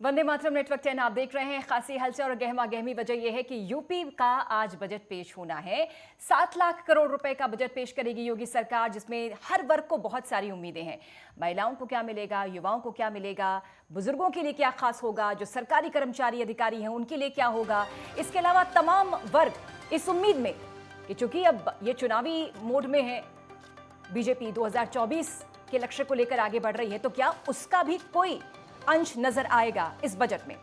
Vande Mataram network 10 आप देख रहे हैं। खासी हलचल और गहमा गहमी वजह यह है कि यूपी का आज बजट पेश होना है। 7 लाख करोड़ रुपए का बजट पेश करेगी योगी सरकार, जिसमें हर वर्ग को बहुत सारी उम्मीदें हैं। महिलाओं को क्या मिलेगा, युवाओं को क्या मिलेगा, बुजुर्गों के लिए क्या खास होगा, जो सरकारी कर्मचारी अधिकारी हैं उनके लिए क्या होगा। इसके अलावा तमाम वर्ग इस उम्मीद में कि चूंकि अब ये चुनावी मोड में है, बीजेपी 2024 के लक्ष्य को लेकर आगे बढ़ रही है, तो क्या उसका भी कोई अंश नजर आएगा इस बजट में।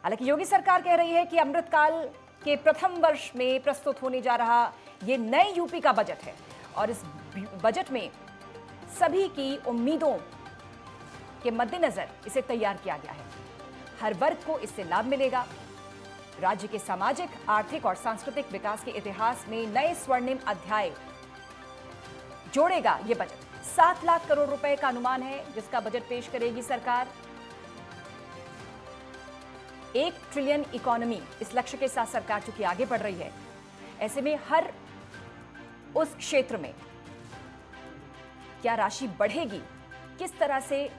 हालांकि योगी सरकार कह रही है कि अमृतकाल के प्रथम वर्ष में प्रस्तुत होने जा रहा ये नए यूपी का बजट है और इस बजट में सभी की उम्मीदों के मद्देनजर इसे तैयार किया गया है। हर वर्ग को इससे लाभ मिलेगा। राज्य के सामाजिक, आर्थिक और सांस्कृतिक विकास के इतिहास में नए स्वर्णिम अध्याय जोड़ेगा ये बजट। 7 लाख करोड़ रुपए का अनुमान है जिसका बजट पेश करेगी सरकार। 1 ट्रिलियन इकोनॉमी, इस लक्ष्य के साथ सरकार चूंकि आगे बढ़ रही है, ऐसे में हर उस क्षेत्र में क्या राशि बढ़ेगी, किस तरह से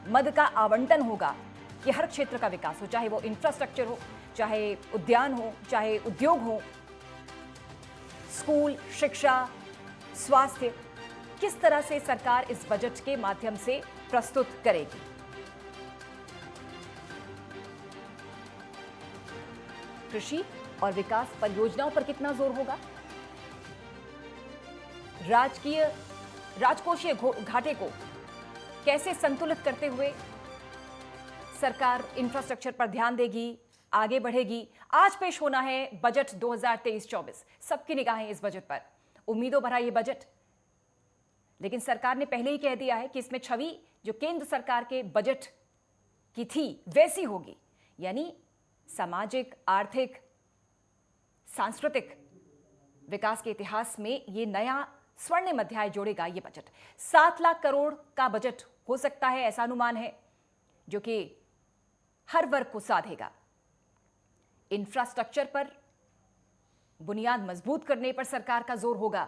मद का आवंटन होगा कि हर क्षेत्र का विकास हो, चाहे वो इंफ्रास्ट्रक्चर हो, चाहे उद्यान हो, चाहे उद्योग हो, स्कूल, शिक्षा, स्वास्थ्य, किस तरह से सरकार इस बजट के माध्यम से प्रस्तुत करेगी। कृषि और विकास परियोजनाओं पर कितना जोर होगा, राजकोषीय घाटे को कैसे संतुलित करते हुए सरकार इंफ्रास्ट्रक्चर पर ध्यान देगी, आगे बढ़ेगी। आज पेश होना है बजट 2023-24। सबकी निगाहें इस बजट पर। उम्मीदों भरा ये बजट, लेकिन सरकार ने पहले ही कह दिया है कि इसमें छवि जो केंद्र सरकार के बजट की थी वैसी होगी, यानी सामाजिक, आर्थिक, सांस्कृतिक विकास के इतिहास में ये नया स्वर्णिम अध्याय जोड़ेगा ये बजट। 7 लाख करोड़ का बजट हो सकता है, ऐसा अनुमान है, जो कि हर वर्ग को साधेगा। इंफ्रास्ट्रक्चर पर, बुनियाद मजबूत करने पर सरकार का जोर होगा।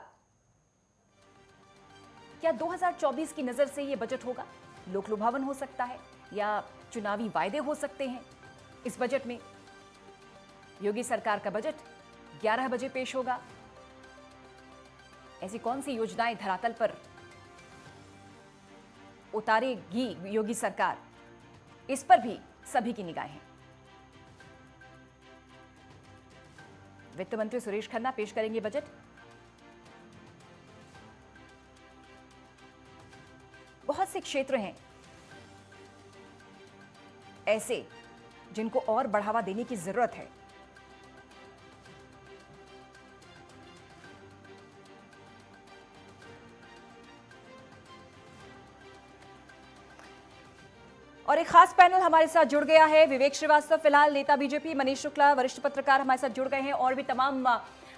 क्या 2024 की नजर से यह बजट होगा? लोक लुभावन हो सकता है या चुनावी वायदे हो सकते हैं। इस बजट में योगी सरकार का बजट 11 बजे पेश होगा। ऐसी कौन सी योजनाएं धरातल पर उतारेगी योगी सरकार, इस पर भी सभी की निगाहें हैं। वित्त मंत्री सुरेश खन्ना पेश करेंगे बजट। बहुत से क्षेत्र हैं ऐसे जिनको और बढ़ावा देने की जरूरत है। और एक खास पैनल हमारे साथ जुड़ गया है। विवेक श्रीवास्तव, फिलहाल नेता बीजेपी, मनीष शुक्ला, वरिष्ठ पत्रकार हमारे साथ जुड़ गए हैं, और भी तमाम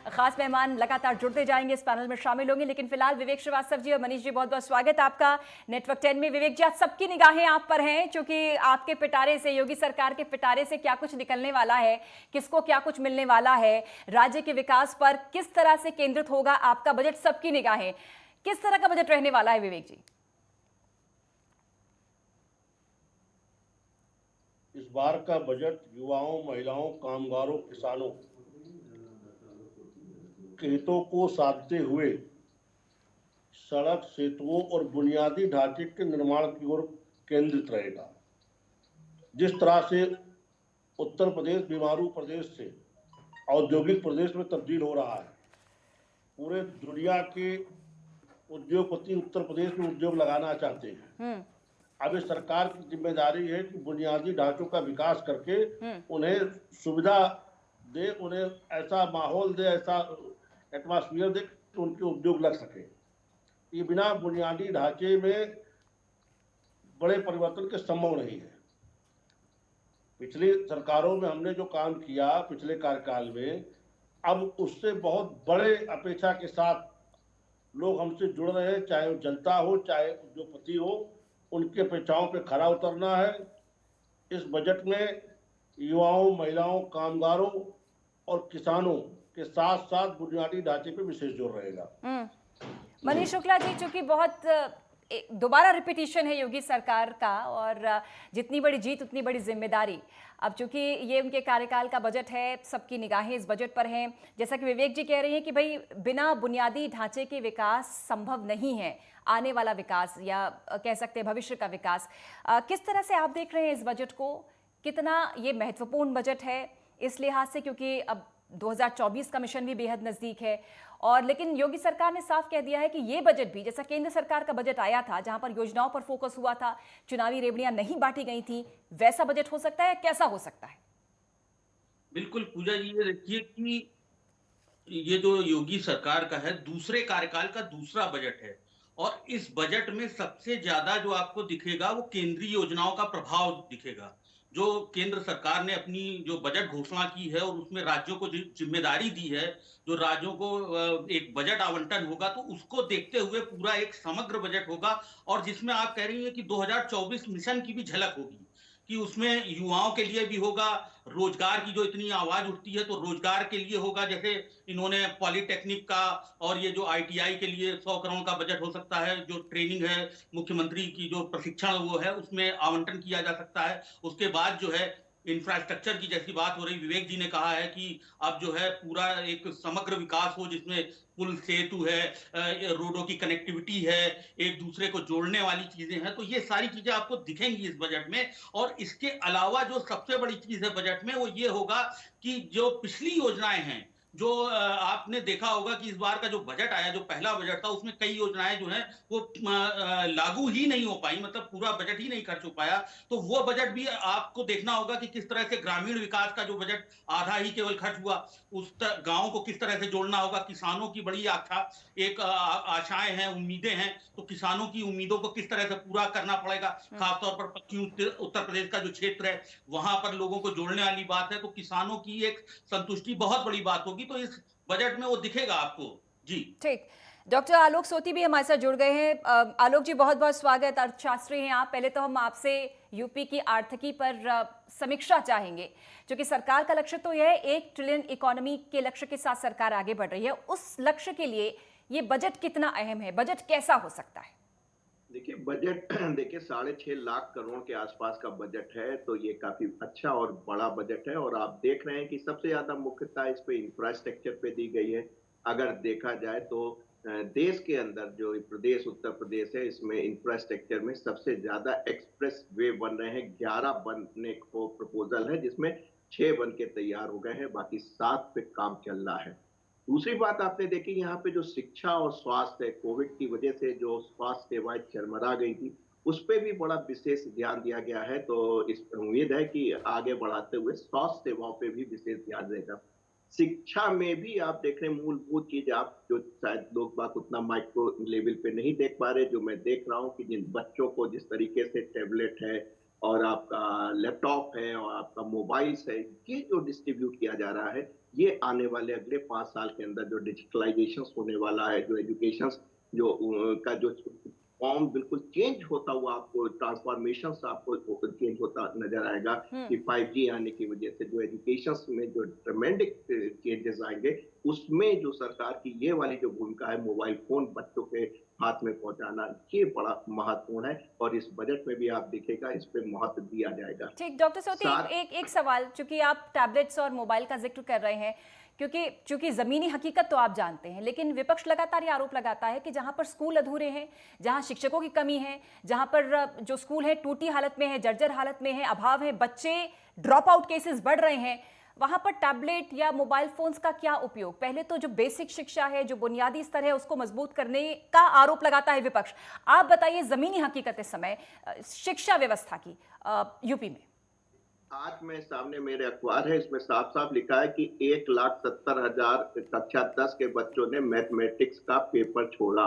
खास मेहमान लगातार जुड़ते जाएंगे, इस पैनल में शामिल होंगे। लेकिन फिलहाल विवेक श्रीवास्तव जी और मनीष जी, बहुत बहुत स्वागत है आपका नेटवर्क 10 में। विवेक जी, आज सबकी निगाहें आप पर हैं, क्योंकि आपके पिटारे से, योगी सरकार के पिटारे से क्या कुछ निकलने वाला है, किसको क्या कुछ मिलने वाला है, राज्य के विकास पर किस तरह से केंद्रित होगा आपका बजट, सबकी निगाहें। किस तरह का बजट रहने वाला है विवेक जी? इस बार का बजट युवाओं, महिलाओं, कामगारों, किसानों के हितों को साधते हुए सड़क, सेतुओं और बुनियादी ढांचे के निर्माण की ओर केंद्रित रहेगा। जिस तरह से उत्तर प्रदेश बीमारू प्रदेश से औद्योगिक प्रदेश में तब्दील हो रहा है, पूरे दुनिया के उद्योगपति उत्तर प्रदेश में उद्योग लगाना चाहते हैं। अब इस सरकार की जिम्मेदारी है कि बुनियादी ढांचों का विकास करके उन्हें सुविधा दे, उन्हें ऐसा माहौल दे, ऐसा एटमॉस्फेयर दे कि उनके उद्योग लग सके। ये बिना बुनियादी ढांचे में बड़े परिवर्तन के संभव नहीं है। पिछली सरकारों में हमने जो काम किया पिछले कार्यकाल में, अब उससे बहुत बड़े अपेक्षा के साथ लोग हमसे जुड़ रहे हैं, चाहे वो जनता हो, चाहे उद्योगपति हो, उनके अपेक्षाओं पे खरा उतरना है। इस बजट में युवाओं, महिलाओं, कामगारों और किसानों के साथ साथ बुनियादी ढांचे पे विशेष जोर रहेगा। मनीष शुक्ला जी, चूंकि बहुत दोबारा रिपीटिशन है योगी सरकार का, और जितनी बड़ी जीत उतनी बड़ी जिम्मेदारी। अब चूंकि ये उनके कार्यकाल का बजट है, सबकी निगाहें इस बजट पर हैं। जैसा कि विवेक जी कह रहे हैं कि भाई बिना बुनियादी ढांचे के विकास संभव नहीं है, आने वाला विकास या कह सकते हैं भविष्य का विकास। किस तरह से आप देख रहे हैं इस बजट को? कितना ये महत्वपूर्ण बजट है इस लिहाज से, क्योंकि अब 2024 का मिशन भी बेहद नजदीक है, और लेकिन योगी सरकार ने साफ कह दिया है कि ये बजट भी, जैसा केंद्र सरकार का बजट आया था जहां पर योजनाओं पर फोकस हुआ था, चुनावी रेवड़ियां नहीं बांटी गई थी, वैसा बजट हो सकता है? कैसा हो सकता है? बिल्कुल पूजा जी, ये देखिए कि ये जो योगी सरकार का है दूसरे कार्यकाल का दूसरा बजट है, और इस बजट में सबसे ज्यादा जो आपको दिखेगा वो केंद्रीय योजनाओं का प्रभाव दिखेगा। जो केंद्र सरकार ने अपनी जो बजट घोषणा की है और उसमें राज्यों को जिम्मेदारी दी है, जो राज्यों को एक बजट आवंटन होगा, तो उसको देखते हुए पूरा एक समग्र बजट होगा, और जिसमें आप कह रही हैं कि 2024 मिशन की भी झलक होगी, कि उसमें युवाओं के लिए भी होगा, रोजगार की जो इतनी आवाज उठती है तो रोजगार के लिए होगा। जैसे इन्होंने पॉलिटेक्निक का और ये जो आईटीआई के लिए 100 करोड़ का बजट हो सकता है, जो ट्रेनिंग है मुख्यमंत्री की जो प्रशिक्षण वो है उसमें आवंटन किया जा सकता है। उसके बाद जो है इंफ्रास्ट्रक्चर की जैसी बात हो रही, विवेक जी ने कहा है कि अब जो है पूरा एक समग्र विकास हो, जिसमें पुल सेतु है, रोडों की कनेक्टिविटी है, एक दूसरे को जोड़ने वाली चीजें हैं, तो ये सारी चीजें आपको दिखेंगी इस बजट में। और इसके अलावा जो सबसे बड़ी चीज है बजट में वो ये होगा कि जो पिछली योजनाएं हैं, जो आपने देखा होगा कि इस बार का जो बजट आया, जो पहला बजट था, उसमें कई योजनाएं जो हैं वो लागू ही नहीं हो पाई, मतलब पूरा बजट ही नहीं खर्च हो पाया। तो वो बजट भी आपको देखना होगा कि किस तरह से ग्रामीण विकास का जो बजट आधा ही केवल खर्च हुआ, उस गांव को किस तरह से जोड़ना होगा। किसानों की बड़ी आशाएं हैं, उम्मीदें हैं, तो किसानों की उम्मीदों को किस तरह से पूरा करना पड़ेगा। खासतौर पर पश्चिमी उत्तर प्रदेश का जो क्षेत्र है वहां पर लोगों को जोड़ने वाली बात है, तो किसानों की एक संतुष्टि बहुत बड़ी बात होगी, तो इस बजट में वो दिखेगा आपको। जी ठीक। डॉक्टर आलोक सोती भी हमारे साथ जुड़ गए हैं। आलोक जी, बहुत बहुत स्वागत। अर्थशास्त्री हैं आप। पहले तो हम आपसे यूपी की आर्थिकी पर समीक्षा चाहेंगे, क्योंकि सरकार का लक्ष्य तो यह है 1 ट्रिलियन इकोनॉमी के लक्ष्य के साथ सरकार आगे बढ़ रही है। उस लक्ष्य के लिए ये बजट कितना अहम है? बजट कैसा हो सकता है? देखिए बजट देखिए 6.5 लाख करोड़ के आसपास का बजट है, तो ये काफी अच्छा और बड़ा बजट है। और आप देख रहे हैं कि सबसे ज्यादा मुख्यता इस पे इंफ्रास्ट्रक्चर पे दी गई है। अगर देखा जाए तो देश के अंदर जो प्रदेश उत्तर प्रदेश है, इसमें इंफ्रास्ट्रक्चर में सबसे ज्यादा एक्सप्रेस वे बन रहे हैं। 11 बनने को प्रपोजल है, जिसमें 6 बन के तैयार हो गए हैं, बाकी 7 पे काम चल रहा है। दूसरी बात आपने देखी, यहाँ पे जो शिक्षा और स्वास्थ्य है, कोविड की वजह से जो स्वास्थ्य सेवाएं चरमरा गई थी, उस पे भी बड़ा विशेष ध्यान दिया गया है। तो इस उम्मीद है कि आगे बढ़ाते हुए स्वास्थ्य सेवाओं पे भी विशेष ध्यान देगा। शिक्षा में भी आप देख रहे हैं मूलभूत चीज, आप जो शायद लोग बात उतना माइक्रो लेवल पे नहीं देख पा रहे, जो मैं देख रहा हूँ कि जिन बच्चों को जिस तरीके से टैबलेट है और आपका लैपटॉप है और आपका मोबाइल्स है, ये जो डिस्ट्रीब्यूट किया जा रहा है, ये आने वाले अगले 5 साल के अंदर जो डिजिटलाइजेशन होने वाला है, जो एजुकेशन जो का जो फॉर्म बिल्कुल चेंज होता हुआ आपको ट्रांसफॉर्मेशन आपको चेंज होता नजर आएगा कि 5G आने की वजह से जो एजुकेशन में जो ट्रेमेंडिक चेंजेस आएंगे, उसमें जो सरकार की ये वाली जो भूमिका है, मोबाइल फोन बच्चों के हाथ में पहुंचाना, ये बड़ा महत्वपूर्ण है। और इस बजट में भी आप देखेगा इस पे महत्व दिया जाएगा। ठीक। डॉक्टर सोती, एक सवाल, चूंकि आप टैबलेट्स और मोबाइल का जिक्र कर रहे हैं, क्योंकि चूंकि जमीनी हकीकत तो आप जानते हैं, लेकिन विपक्ष लगातार ये आरोप लगाता है कि जहां पर स्कूल अधूरे हैं, जहां शिक्षकों की कमी है, जहां पर जो स्कूल है टूटी हालत में है, जर्जर हालत में है, अभाव है, बच्चे ड्रॉप आउट केसेस बढ़ रहे हैं, वहां पर टैबलेट या मोबाइल फोन्स का क्या उपयोग? पहले तो जो बेसिक शिक्षा है, जो बुनियादी स्तर है, उसको मजबूत करने का आरोप लगाता है विपक्ष। आप बताइए जमीनी हकीकत इस समय शिक्षा व्यवस्था की यूपी में। आज में सामने मेरे अखबार है, इसमें साफ साफ लिखा है कि 1,70,000 कक्षा 10 के बच्चों ने मैथमेटिक्स का पेपर छोड़ा।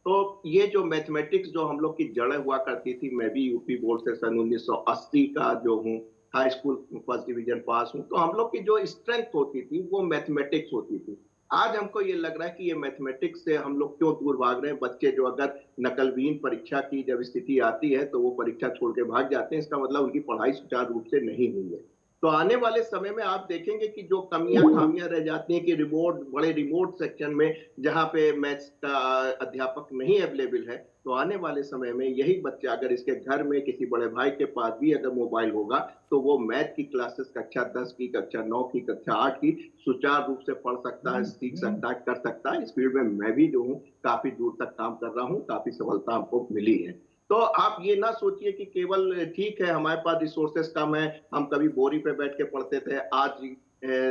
तो ये जो मैथमेटिक्स जो हम लोग की जड़ें हुआ करती थी, मैं भी यूपी बोर्ड से सन 1980 का जो हूँ, high school first division pass हूँ, तो हम लोग की जो स्ट्रेंथ होती थी वो मैथमेटिक्स होती थी। आज हमको ये लग रहा है कि ये मैथमेटिक्स से हम लोग क्यों दूर भाग रहे हैं। बच्चे जो अगर नकलविहीन परीक्षा की जब स्थिति आती है तो वो परीक्षा छोड़ के भाग जाते हैं, इसका मतलब उनकी पढ़ाई सुचारू रूप से नहीं हुई है। तो आने वाले समय में आप देखेंगे कि जो कमियां खामियां रह जाती हैं कि बड़े रिमोट सेक्शन में जहां पे मैथ्स का अध्यापक नहीं अवेलेबल है, तो आने वाले समय में यही बच्चा अगर इसके घर में किसी बड़े भाई के पास भी अगर मोबाइल होगा, तो वो मैथ की क्लासेस कक्षा 10 की, कक्षा 9 की, कक्षा 8 की सुचारू रूप से पढ़ सकता है, सीख सकता है, कर सकता है। इस फील्ड में मैं भी जो हूँ काफी दूर तक काम कर रहा हूँ, काफी सफलता हमको मिली है। तो आप ये ना सोचिए कि केवल ठीक है हमारे पास रिसोर्सेस कम है, हम कभी बोरी पे बैठ के पढ़ते थे, आज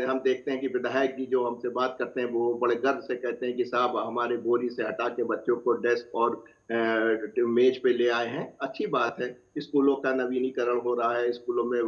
हम देखते हैं कि विधायक जी जो हमसे बात करते हैं वो बड़े गर्व से कहते हैं कि साहब हमारे बोरी से हटा के बच्चों को डेस्क और मेज पे ले आए हैं। अच्छी बात है, स्कूलों का नवीनीकरण हो रहा है, स्कूलों में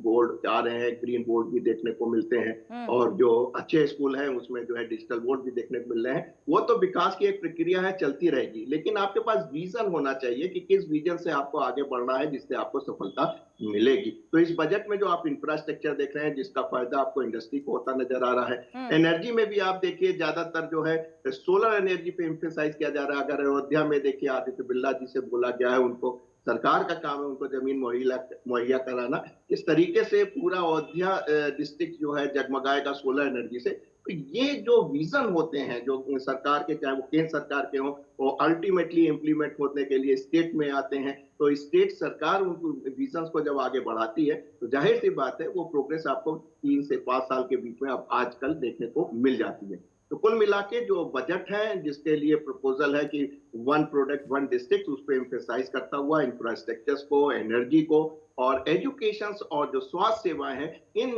बोर्ड आ रहे हैं, ग्रीन बोर्ड भी देखने को मिलते हैं और जो अच्छे स्कूल हैं उसमें जो है डिजिटल बोर्ड भी देखने को मिल रहे हैं। वो तो विकास की एक प्रक्रिया है, चलती रहेगी, लेकिन आपके पास विजन होना चाहिए कि किस विजन से आपको आगे बढ़ना है जिससे आपको सफलता मिलेगी। तो इस बजट में जो आप इंफ्रास्ट्रक्चर देख रहे हैं जिसका फायदा आपको इंडस्ट्री को होता नजर आ रहा है। एनर्जी में भी आप देखिए ज्यादातर जो है सोलर एनर्जी पे एम्फेसाइज किया जा रहा है। अगर अयोध्या में देखिए आदित्य बिरला जी से बोला गया है, उनको सरकार का काम है उनको जमीन मुहैया कराना। इस तरीके से पूरा अयोध्या डिस्ट्रिक्ट जो है जगमगाएगा सोलर एनर्जी से। तो ये जो विजन होते हैं जो सरकार के, चाहे वो केंद्र सरकार के हों, वो अल्टीमेटली इम्प्लीमेंट होने के लिए स्टेट में आते हैं। तो स्टेट सरकार उन विजन को जब आगे बढ़ाती है तो जाहिर सी बात है वो प्रोग्रेस आपको 3 से 5 साल के बीच में अब आजकल देखने को मिल जाती है। तो कुल मिला के जो बजट है जिसके लिए प्रपोजल है कि वन प्रोडक्ट वन डिस्ट्रिक्ट, उस पर एम्फेसाइज करता हुआ इंफ्रास्ट्रक्चर्स को, एनर्जी को और एजुकेशन और जो स्वास्थ्य सेवाएं हैं इन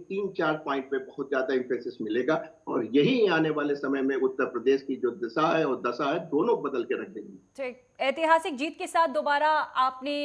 3-4 पॉइंट पे बहुत ज्यादा एम्फेसिस मिलेगा और यही आने वाले समय में उत्तर प्रदेश की जो दिशा है और दशा है दोनों बदल के रख देंगी। ठीक, ऐतिहासिक जीत के साथ दोबारा आपने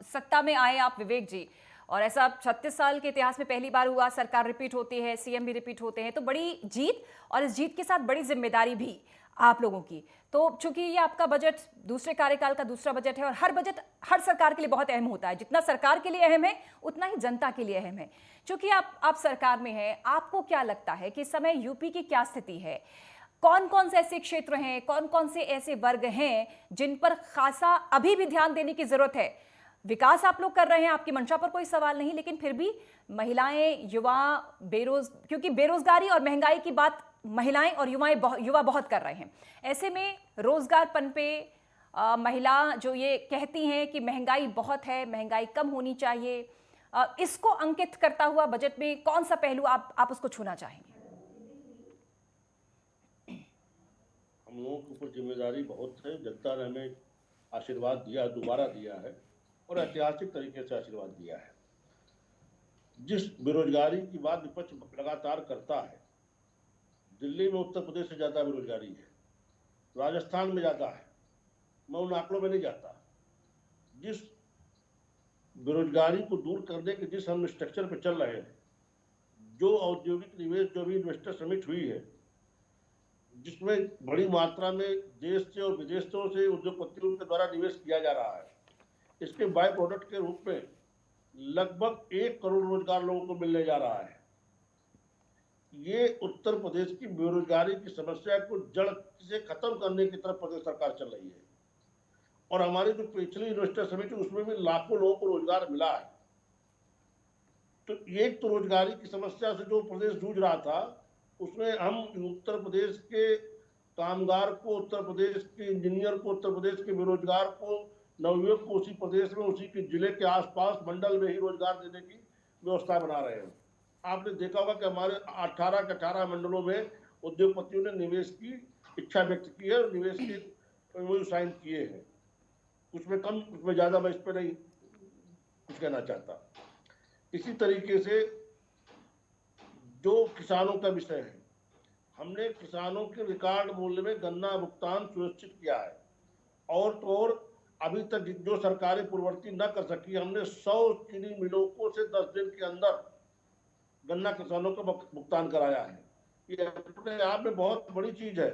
सत्ता में आए आप विवेक जी, और ऐसा 36 साल के इतिहास में पहली बार हुआ, सरकार रिपीट होती है, सीएम भी रिपीट होते हैं, तो बड़ी जीत और इस जीत के साथ बड़ी जिम्मेदारी भी आप लोगों की। तो चूंकि ये आपका बजट दूसरे कार्यकाल का दूसरा बजट है और हर बजट हर सरकार के लिए बहुत अहम होता है, जितना सरकार के लिए अहम है उतना ही जनता के लिए अहम है। चूंकि आप सरकार में हैं, आपको क्या लगता है कि इस समय यूपी की क्या स्थिति है? कौन कौन से ऐसे क्षेत्र हैं, कौन कौन से ऐसे वर्ग हैं जिन पर खासा अभी भी ध्यान देने की जरूरत है? विकास आप लोग कर रहे हैं, आपकी मंशा पर कोई सवाल नहीं, लेकिन फिर भी महिलाएं, युवा, क्योंकि बेरोजगारी और महंगाई की बात महिलाएं और युवा बहुत कर रहे हैं। ऐसे में रोजगारपन पे महिला जो ये कहती हैं कि महंगाई बहुत है, महंगाई कम होनी चाहिए, इसको अंकित करता हुआ बजट में कौन सा पहलू आप उसको छूना चाहेंगे? हम लोगों के ऊपर जिम्मेदारी बहुत है। जनता ने हमें आशीर्वाद दिया, दोबारा दिया है और ऐतिहासिक तरीके से आशीर्वाद दिया है। जिस बेरोजगारी की बात विपक्ष लगातार करता है, दिल्ली में उत्तर प्रदेश से ज्यादा बेरोजगारी है, राजस्थान में ज्यादा है, मैं उन आंकड़ों में नहीं जाता। जिस बेरोजगारी को दूर करने के जिस हम स्ट्रक्चर पे चल रहे हैं, जो औद्योगिक निवेश, जो भी इन्वेस्टर समिट हुई है, जिसमें बड़ी मात्रा में देश से और विदेशों से उद्योगपतियों के द्वारा निवेश किया जा रहा है, इसके बाय प्रोडक्ट के रूप में लगभग 1 करोड़ रोजगार लोगों को मिलने जा रहा है। ये उत्तर प्रदेश की बेरोजगारी की समस्या को जड़ से खत्म करने की तरफ प्रदेश सरकार चल रही है। और हमारी जो पिछली इन्वेस्टर समिट उसमें भी लाखों लोगों को रोजगार मिला है। तो एक तो रोजगारी की समस्या से जो प्रदेश जूझ रहा था, उसमें हम उत्तर प्रदेश के कामगार को, उत्तर प्रदेश के इंजीनियर को, उत्तर प्रदेश के बेरोजगार को, नवयुवक को उसी प्रदेश में, उसी के जिले के आसपास मंडल में ही रोजगार देने की व्यवस्था बना रहे हैं। आपने देखा होगा कि हमारे 18 के 18 मंडलों में उद्योगपतियों ने निवेश की इच्छा व्यक्त की है और निवेश के साइन किए हैं। कुछ में कम, कुछ में ज्यादा, मैं इस पर नहीं कुछ कहना चाहता। इसी तरीके से जो किसानों का विषय है, हमने किसानों के रिकॉर्ड मूल्य में गन्ना भुगतान सुनिश्चित किया है। और तो और अभी तक जो सरकारें पूर्ववर्ती न कर सकी, हमने 100 चीनी मिलों को से 10 दिन के अंदर गन्ना किसानों को भुगतान कराया है। ये अपने आप में बहुत बड़ी चीज है।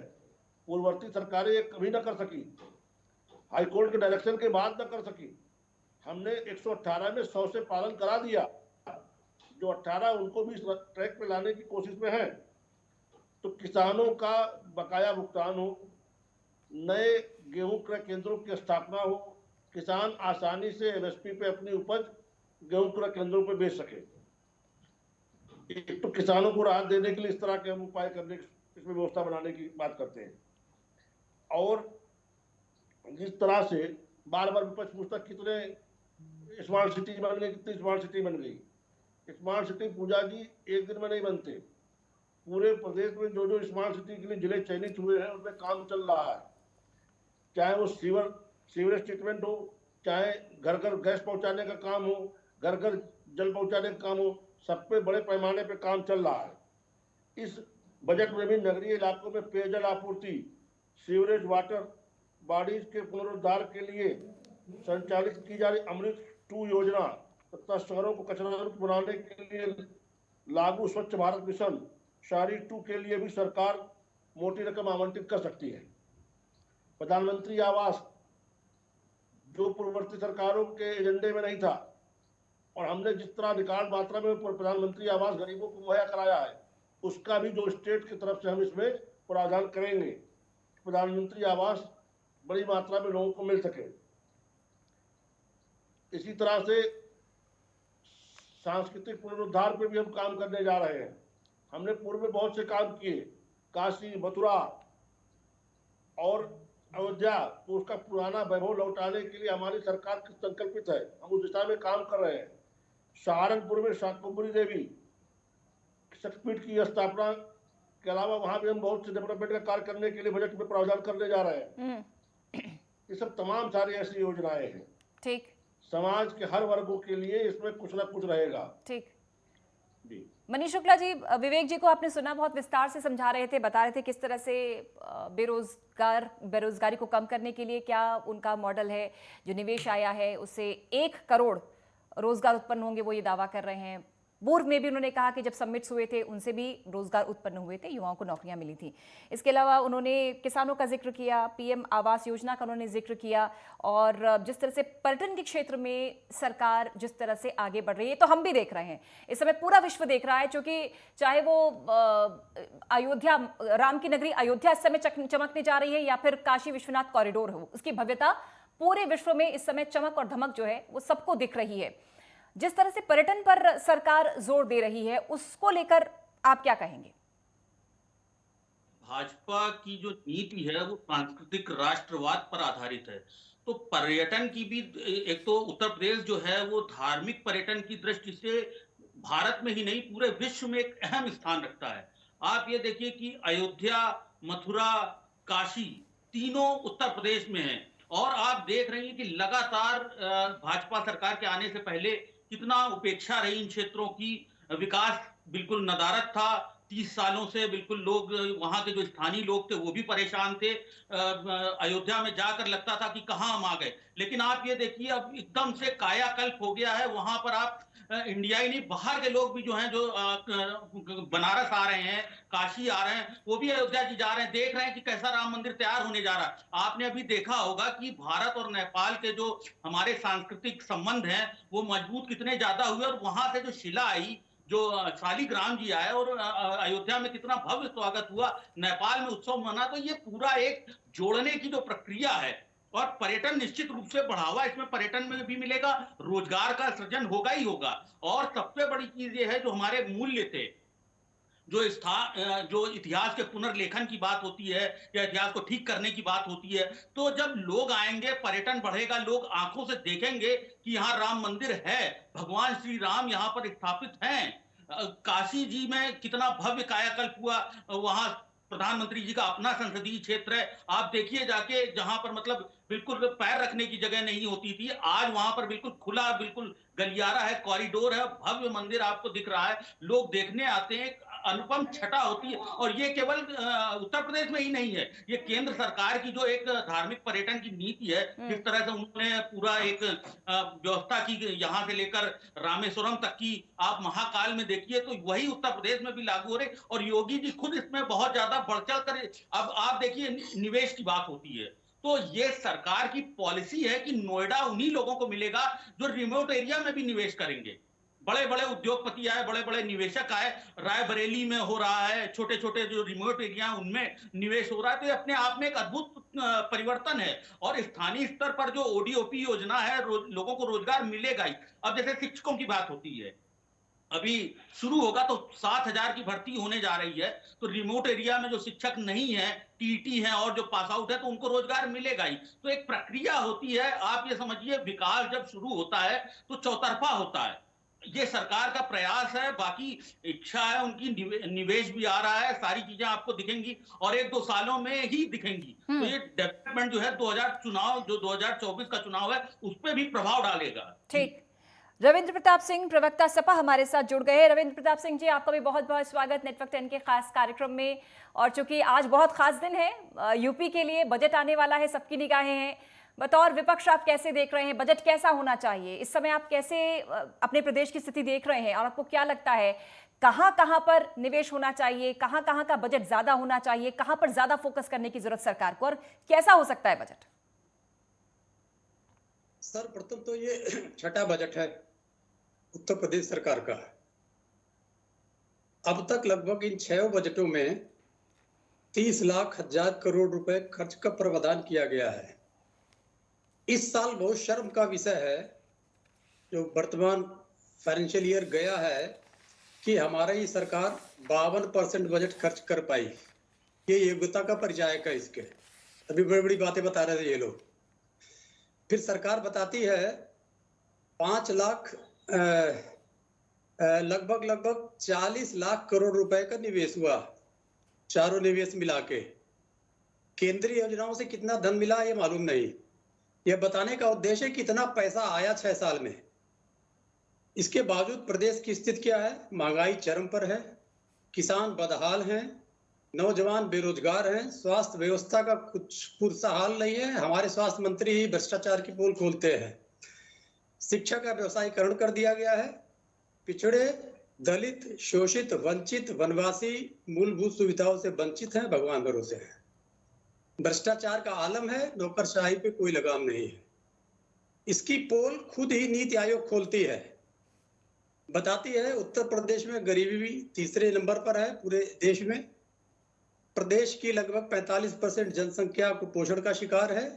पूर्ववर्ती सरकारें ये कभी न कर सकी, हाईकोर्ट के डायरेक्शन के बाद न कर सकी। हमने 118 में 100 से पालन करा दिया, जो 18 उनको भी ट्रैक पे लाने की कोशिश में है। तो किसानों का बकाया भुगतान हो, नए गेहूं क्रय केंद्रों की स्थापना हो, किसान आसानी से एमएसपी पे अपनी उपज गेहूं पूरा केंद्रों पर बेच सके। एक तो किसानों को राहत देने के लिए इस तरह के हम उपाय करने की, इसमें व्यवस्था बनाने की बात करते हैं। और जिस तरह से बार बार विपक्ष पूछता कितने स्मार्ट सिटी बन गई, कितनी स्मार्ट सिटी बन गई। स्मार्ट सिटी पूजा जी एक दिन में नहीं बनते। पूरे प्रदेश में जो जो स्मार्ट सिटी के लिए जिले चयनित हुए हैं उनमें काम चल रहा है, चाहे वो सीवरेज ट्रीटमेंट हो, चाहे घर घर गैस पहुंचाने का काम हो, घर घर जल पहुंचाने का काम हो, सब पे बड़े पैमाने पे काम चल रहा है। इस बजट में भी नगरीय इलाकों में पेयजल आपूर्ति, सीवरेज वाटर बॉडीज के पुनरुद्धार के लिए संचालित की जा रही अमृत 2 योजना तथा शहरों को कचरा मुक्त बनाने के लिए लागू स्वच्छ भारत मिशन शहरी 2 के लिए भी सरकार मोटी रकम आवंटित कर सकती है। प्रधानमंत्री आवास जो पूर्ववर्ती सरकारों के एजेंडे में नहीं था, और हमने जिस तरह रिकॉर्ड मात्रा में प्रधानमंत्री आवास गरीबों को मुहैया कराया है, उसका भी जो स्टेट की तरफ से हम इसमें प्रावधान करेंगे, प्रधानमंत्री आवास बड़ी मात्रा में लोगों को मिल सके। इसी तरह से सांस्कृतिक पुनरुद्धार पे भी हम काम करने जा रहे हैं। हमने पूर्व में बहुत से काम किए, काशी, मथुरा और अयोध्या, तो उसका पुराना वैभव लौटाने के लिए हमारी सरकार संकल्पित है, हम उस दिशा में काम कर रहे हैं। सहारनपुर में शाकंभरी देवी शक्तिपीठ की स्थापना के अलावा वहां भी हम बहुत से डेवलपमेंट का कार्य करने के लिए बजट में प्रावधान करने जा रहे हैं। ये सब तमाम सारी ऐसी योजनाएं हैं। ठीक, समाज के हर वर्गों के लिए इसमें कुछ ना कुछ रहेगा। ठीक जी मनीष शुक्ला जी, विवेक जी को आपने सुना, बहुत विस्तार से समझा रहे थे, बता रहे थे किस तरह से बेरोजगारी को कम करने के लिए क्या उनका मॉडल है। जो निवेश आया है उससे 1 करोड़ रोजगार उत्पन्न होंगे, वो ये दावा कर रहे हैं। पूर्व में भी उन्होंने कहा कि जब समिट्स हुए थे उनसे भी रोजगार उत्पन्न हुए थे, युवाओं को नौकरियां मिली थी। इसके अलावा उन्होंने किसानों का जिक्र किया, पीएम आवास योजना का उन्होंने जिक्र किया, और जिस तरह से पर्यटन के क्षेत्र में सरकार जिस तरह से आगे बढ़ रही है, तो हम भी देख रहे हैं, इस समय पूरा विश्व देख रहा है, क्योंकि चाहे वो अयोध्या, राम की नगरी अयोध्या इस समय चमकने जा रही है, या फिर काशी विश्वनाथ कॉरिडोर हो, उसकी भव्यता पूरे विश्व में इस समय चमक और धमक जो है वो सबको दिख रही है। जिस तरह से पर्यटन पर सरकार जोर दे रही है, उसको लेकर आप क्या कहेंगे? भाजपा की जो नीति है वो सांस्कृतिक राष्ट्रवाद पर आधारित है। तो पर्यटन की भी, एक तो उत्तर प्रदेश जो है वो धार्मिक पर्यटन की दृष्टि से भारत में ही नहीं पूरे विश्व में एक अहम स्थान रखता है। आप ये देखिए कि अयोध्या, मथुरा, काशी तीनों उत्तर प्रदेश में हैं, और आप देख रहे हैं कि लगातार भाजपा सरकार के आने से पहले कितना उपेक्षा रही इन क्षेत्रों की, विकास बिल्कुल नदारद था। 30 सालों से बिल्कुल लोग, वहां के जो स्थानीय लोग थे वो भी परेशान थे। अयोध्या में जाकर लगता था कि कहां हम आ गए, लेकिन आप ये देखिए अब एकदम से कायाकल्प हो गया है। वहां पर आप इंडिया ही नहीं, बाहर के लोग भी जो हैं, जो बनारस आ रहे हैं, काशी आ रहे हैं, वो भी अयोध्या जी जा रहे हैं, देख रहे हैं कि कैसा राम मंदिर तैयार होने जा रहा है। आपने अभी देखा होगा कि भारत और नेपाल के जो हमारे सांस्कृतिक संबंध हैं वो मजबूत कितने ज्यादा हुए, और वहां से जो शिला आई, जो शालिग्राम जी आए, और अयोध्या में कितना भव्य स्वागत हुआ, नेपाल में उत्सव मना। तो ये पूरा एक जोड़ने की जो प्रक्रिया है, और पर्यटन निश्चित रूप से बढ़ावा इसमें पर्यटन में भी मिलेगा, रोजगार का सृजन होगा ही होगा। और सबसे बड़ी चीज ये है, जो हमारे मूल्य थे, जो इतिहास के पुनर्लेखन की बात होती है या इतिहास को ठीक करने की बात होती है, तो जब लोग आएंगे, पर्यटन बढ़ेगा, लोग आंखों से देखेंगे कि यहाँ राम मंदिर है, भगवान श्री राम यहाँ पर स्थापित हैं। काशी जी में कितना भव्य कायाकल्प हुआ, वहां प्रधानमंत्री जी का अपना संसदीय क्षेत्र है। आप देखिए जाके, जहां पर मतलब बिल्कुल पैर रखने की जगह नहीं होती थी, आज वहां पर बिल्कुल खुला, बिल्कुल गलियारा है, कॉरिडोर है, भव्य मंदिर आपको दिख रहा है, लोग देखने आते हैं, अनुपम छटा होती है। और ये केवल उत्तर प्रदेश में ही नहीं है, ये केंद्र सरकार की जो एक धार्मिक पर्यटन की नीति है, जिस तरह से उन्होंने पूरा एक व्यवस्था की, यहाँ से लेकर रामेश्वरम तक की, आप महाकाल में देखिए, तो वही उत्तर प्रदेश में भी लागू हो रही। और योगी जी खुद इसमें बहुत ज्यादा बढ़ चढ़ कर, अब आप देखिए निवेश की बात होती है, तो ये सरकार की पॉलिसी है कि नोएडा उन्हीं लोगों को मिलेगा जो रिमोट एरिया में भी निवेश करेंगे। बड़े बड़े उद्योगपति आए, बड़े बड़े निवेशक आए, रायबरेली में हो रहा है, छोटे छोटे जो रिमोट एरिया है उनमें निवेश हो रहा है। तो ये अपने आप में एक अद्भुत परिवर्तन है। और स्थानीय स्तर पर जो ओडीओपी योजना है, लोगों को रोजगार मिलेगा ही। अब जैसे शिक्षकों की बात होती है, अभी शुरू होगा तो 7,000 की भर्ती होने जा रही है। तो रिमोट एरिया में जो शिक्षक नहीं है, टीटी है और जो पास आउट है, तो उनको रोजगार मिलेगा ही। तो एक प्रक्रिया होती है। आप ये समझिए, विकास जब शुरू होता है तो चौतरफा होता है। ये सरकार का प्रयास है, बाकी इच्छा है उनकी, निवेश भी आ रहा है, सारी चीजें आपको दिखेंगी और 1-2 सालों में ही दिखेंगी। तो ये डेवलपमेंट जो है 2024 का चुनाव है, उस पर भी प्रभाव डालेगा। ठीक। रविंद्र प्रताप सिंह, प्रवक्ता सपा, हमारे साथ जुड़ गए हैं। रविंद्र प्रताप सिंह जी, आपका भी बहुत बहुत स्वागत नेटवर्क 10 के खास कार्यक्रम में। और चूंकि आज बहुत खास दिन है, यूपी के लिए बजट आने वाला है, सबकी निगाहें हैं। बतौर विपक्ष आप कैसे देख रहे हैं, बजट कैसा होना चाहिए इस समय? आप कैसे अपने प्रदेश की स्थिति देख रहे हैं और आपको क्या लगता है कहां कहां पर निवेश होना चाहिए, कहां कहां का बजट ज्यादा होना चाहिए, कहां पर ज्यादा फोकस करने की जरूरत सरकार को, और कैसा हो सकता है बजट? सर्वप्रथम तो ये छठा बजट है उत्तर प्रदेश सरकार का। अब तक लगभग इन 6 बजटों में 30 लाख हजार करोड़ रुपए खर्च का प्रावधान किया गया है। इस साल बहुत शर्म का विषय है जो वर्तमान फाइनेंशियल ईयर गया है कि हमारी सरकार 52% बजट खर्च कर पाई। ये योग्यता का परिचायक है इसके। अभी बड़ी बड़ी बातें बता रहे थे ये लोग। फिर सरकार बताती है 5 लाख लगभग 40 लाख करोड़ रुपए का निवेश हुआ, चारों निवेश मिला के। केंद्रीय योजनाओं से कितना धन मिला ये मालूम नहीं। यह बताने का उद्देश्य कितना पैसा आया 6 साल में। इसके बावजूद प्रदेश की स्थिति क्या है? महंगाई चरम पर है, किसान बदहाल हैं, नौजवान बेरोजगार हैं, स्वास्थ्य व्यवस्था का कुछ पुरसा हाल नहीं है। हमारे स्वास्थ्य मंत्री ही भ्रष्टाचार की पोल खोलते हैं। शिक्षा का व्यवसायीकरण कर दिया गया है। पिछड़े, दलित, शोषित, वंचित, वनवासी मूलभूत सुविधाओं से वंचित हैं, भगवान भरोसे हैं। भ्रष्टाचार का आलम है, नौकरशाही पे कोई लगाम नहीं है। इसकी पोल खुद ही नीति आयोग खोलती है, बताती है उत्तर प्रदेश में गरीबी भी तीसरे नंबर पर है पूरे देश में। प्रदेश की लगभग 45% जनसंख्या कुपोषण का शिकार है।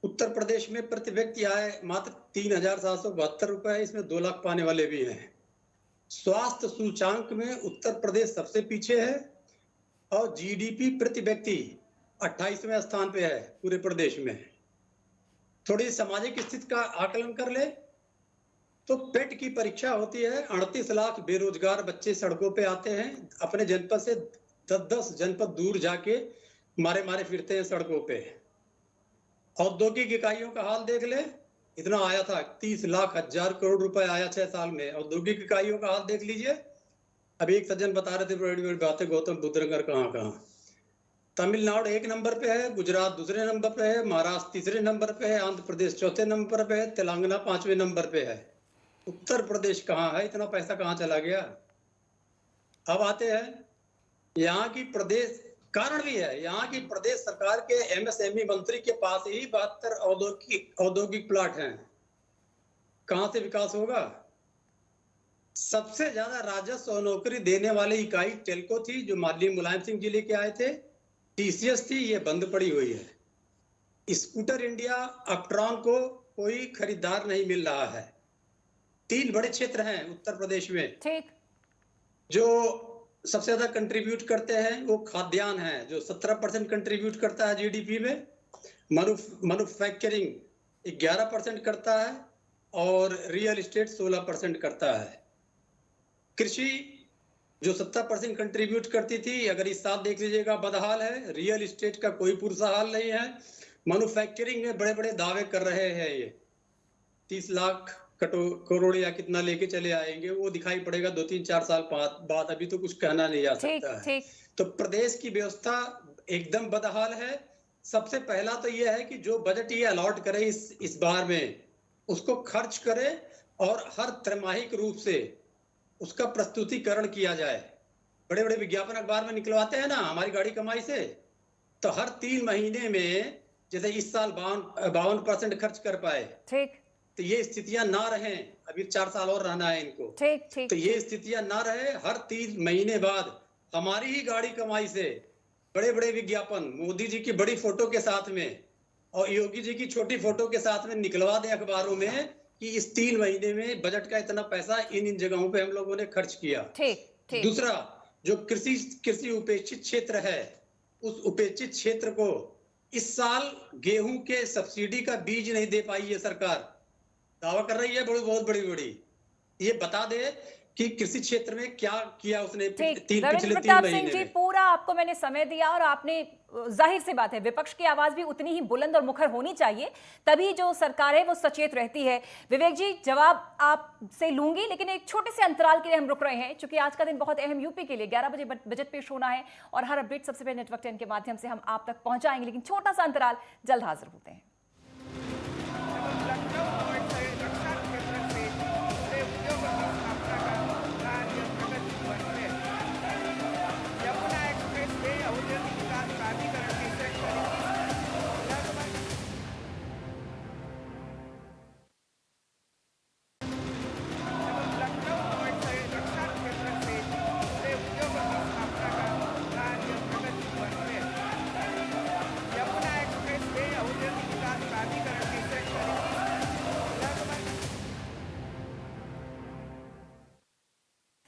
उत्तर प्रदेश में प्रति व्यक्ति आय मात्र 3,772 रुपए है, इसमें 2 लाख पाने वाले भी हैं। स्वास्थ्य सूचांक में उत्तर प्रदेश सबसे पीछे है और जीडीपी प्रति व्यक्ति 28वें स्थान पे है पूरे प्रदेश में। थोड़ी सामाजिक स्थिति का आकलन कर ले तो पेट की परीक्षा होती है। 38 लाख बेरोजगार बच्चे सड़कों पे आते हैं, अपने जनपद से 10-10 जनपद दूर जाके मारे मारे फिरते हैं सड़कों पे। औद्योगिक इकाइयों का हाल देख ले, इतना आया था 30 लाख हजार करोड़ रुपए आया 6 साल में। औद्योगिक इकाइयों का हाल देख लीजिए। अभी एक सज्जन बता रहे थे बड़ी बड़ी बातें, गौतम बुद्ध नगर कहाँ। तमिलनाडु 1 नंबर पे है, गुजरात दूसरे नंबर पे है, महाराष्ट्र तीसरे नंबर पे है, आंध्र प्रदेश चौथे नंबर पे है, तेलंगाना 5वें नंबर पे है। उत्तर प्रदेश कहाँ है? इतना पैसा कहाँ चला गया? अब आते हैं यहाँ की प्रदेश, कारण भी है, यहाँ की प्रदेश सरकार के एमएसएमई मंत्री के पास ही 72 औद्योगिक प्लाट हैं। कहां से विकास होगा? सबसे ज्यादा राजस्व और नौकरी देने वाली इकाई टेल्को थी जो माननीय मुलायम सिंह जी लेके आए थे। टीसीएस थी, ये बंद पड़ी हुई है। स्कूटर इंडिया, अपट्रॉन को कोई खरीदार नहीं मिल रहा है। 3 बड़े क्षेत्र हैं उत्तर प्रदेश में ठीक, जो सबसे ज्यादा कंट्रीब्यूट करते हैं। वो खाद्यान्न है जो 17% कंट्रीब्यूट करता है जीडीपी में। मैन्युफैक्चरिंग 11% करता है और रियल एस्टेट 16% करता है। कृषि जो 70% कंट्रीब्यूट करती थी, अगर इस साल देख लीजिएगा बदहाल है। रियल एस्टेट का कोई पुरसा हाल नहीं है। मैन्युफैक्चरिंग में बड़े बड़े दावे कर रहे हैं, ये 30 लाख करोड़ या कितना लेके चले आएंगे, वो दिखाई पड़ेगा 2-3-4 साल बाद। अभी तो कुछ कहना नहीं जा सकता है। तो प्रदेश की व्यवस्था एकदम बदहाल है। सबसे पहला तो ये है कि जो बजट ये अलॉट करे इस बार में, उसको खर्च करे और हर त्रैमासिक रूप से उसका प्रस्तुतिकरण किया जाए। बड़े बड़े विज्ञापन अखबार में निकलवाते हैं ना हमारी गाड़ी कमाई से, तो हर 3 महीने में, जैसे इस साल 52% खर्च कर पाए, ठीक, तो ये स्थितियां ना रहें, अभी 4 साल और रहना है इनको, ठीक ठीक तो ये स्थितियां ना रहे। हर 3 महीने बाद हमारी ही गाड़ी कमाई से बड़े बड़े विज्ञापन मोदी जी की बड़ी फोटो के साथ में और योगी जी की छोटी फोटो के साथ में निकलवा दें अखबारों में कि इस 3 महीने में बजट का इतना पैसा इन जगहों पे हम लोगों ने खर्च किया। ठीक ठीक। दूसरा, जो कृषि उपेक्षित क्षेत्र है, उस उपेक्षित क्षेत्र को इस साल गेहूं के सब्सिडी का बीज नहीं दे पाई है सरकार, दावा कर रही है बहुत बड़ी। ये बता दे कि कृषि क्षेत्र में क्या किया उसने ठीक। पिछले रविंद्र 3 प्रताप महीने सिंह जी, में। पूरा आपको मैंने समय दिया और आपने, जाहिर सी बात है विपक्ष की आवाज भी उतनी ही बुलंद और मुखर होनी चाहिए, तभी जो सरकार है वो सचेत रहती है। विवेक जी, जवाब आपसे लूंगी, लेकिन एक छोटे से अंतराल के लिए हम रुक रहे हैं, क्योंकि आज का दिन बहुत अहम यूपी के लिए। 11 बजे बजट पेश होना है और हर अपडेट सबसे पहले नेटवर्क 10 के माध्यम से हम आप तक पहुंचाएंगे, लेकिन छोटा सा अंतराल, जल्द हाजिर होते हैं।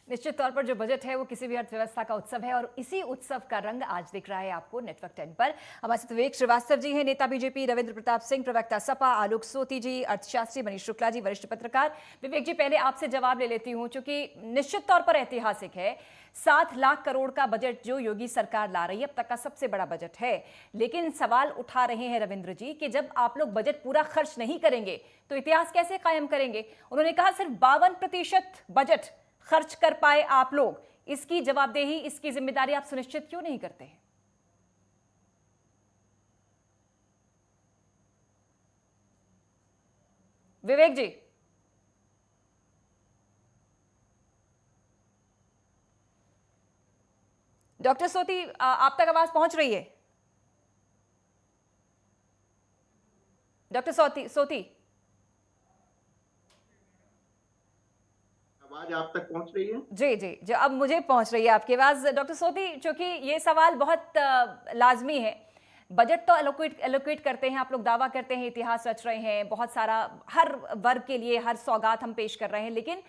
निश्चित तौर पर जो बजट है वो किसी भी अर्थव्यवस्था का उत्सव है, और इसी उत्सव का रंग आज दिख रहा है आपको नेटवर्क 10 पर। हमारे साथ विवेक श्रीवास्तव जी हैं, नेता बीजेपी, रविंद्र प्रताप सिंह, प्रवक्ता सपा, आलोक सोती जी, अर्थशास्त्री, मनीष शुक्ला जी, वरिष्ठ पत्रकार। विवेक जी, पहले आपसे जवाब ले लेती हूँ, क्योंकि निश्चित तौर पर ऐतिहासिक है। 7 लाख करोड़ का बजट जो योगी सरकार ला रही है, अब तक का सबसे बड़ा बजट है। लेकिन सवाल उठा रहे हैं रविंद्र जी कि जब आप लोग बजट पूरा खर्च नहीं करेंगे तो इतिहास कैसे कायम करेंगे। उन्होंने कहा सिर्फ 52% बजट खर्च कर पाए आप लोग, इसकी जवाबदेही, इसकी जिम्मेदारी आप सुनिश्चित क्यों नहीं करते हैं? विवेक जी। डॉक्टर सोती, आप तक आवाज पहुंच रही है? डॉक्टर सोती आवाज आप तक पहुंच रही है? जी जी जी, अब मुझे पहुंच रही है आपकी आवाज। डॉक्टर सोती, चूंकि ये सवाल बहुत लाजमी है, बजट तो एलोकेट करते हैं आप लोग, दावा करते हैं इतिहास रच रहे हैं, बहुत सारा हर वर्ग के लिए हर सौगात हम पेश कर रहे हैं, लेकिन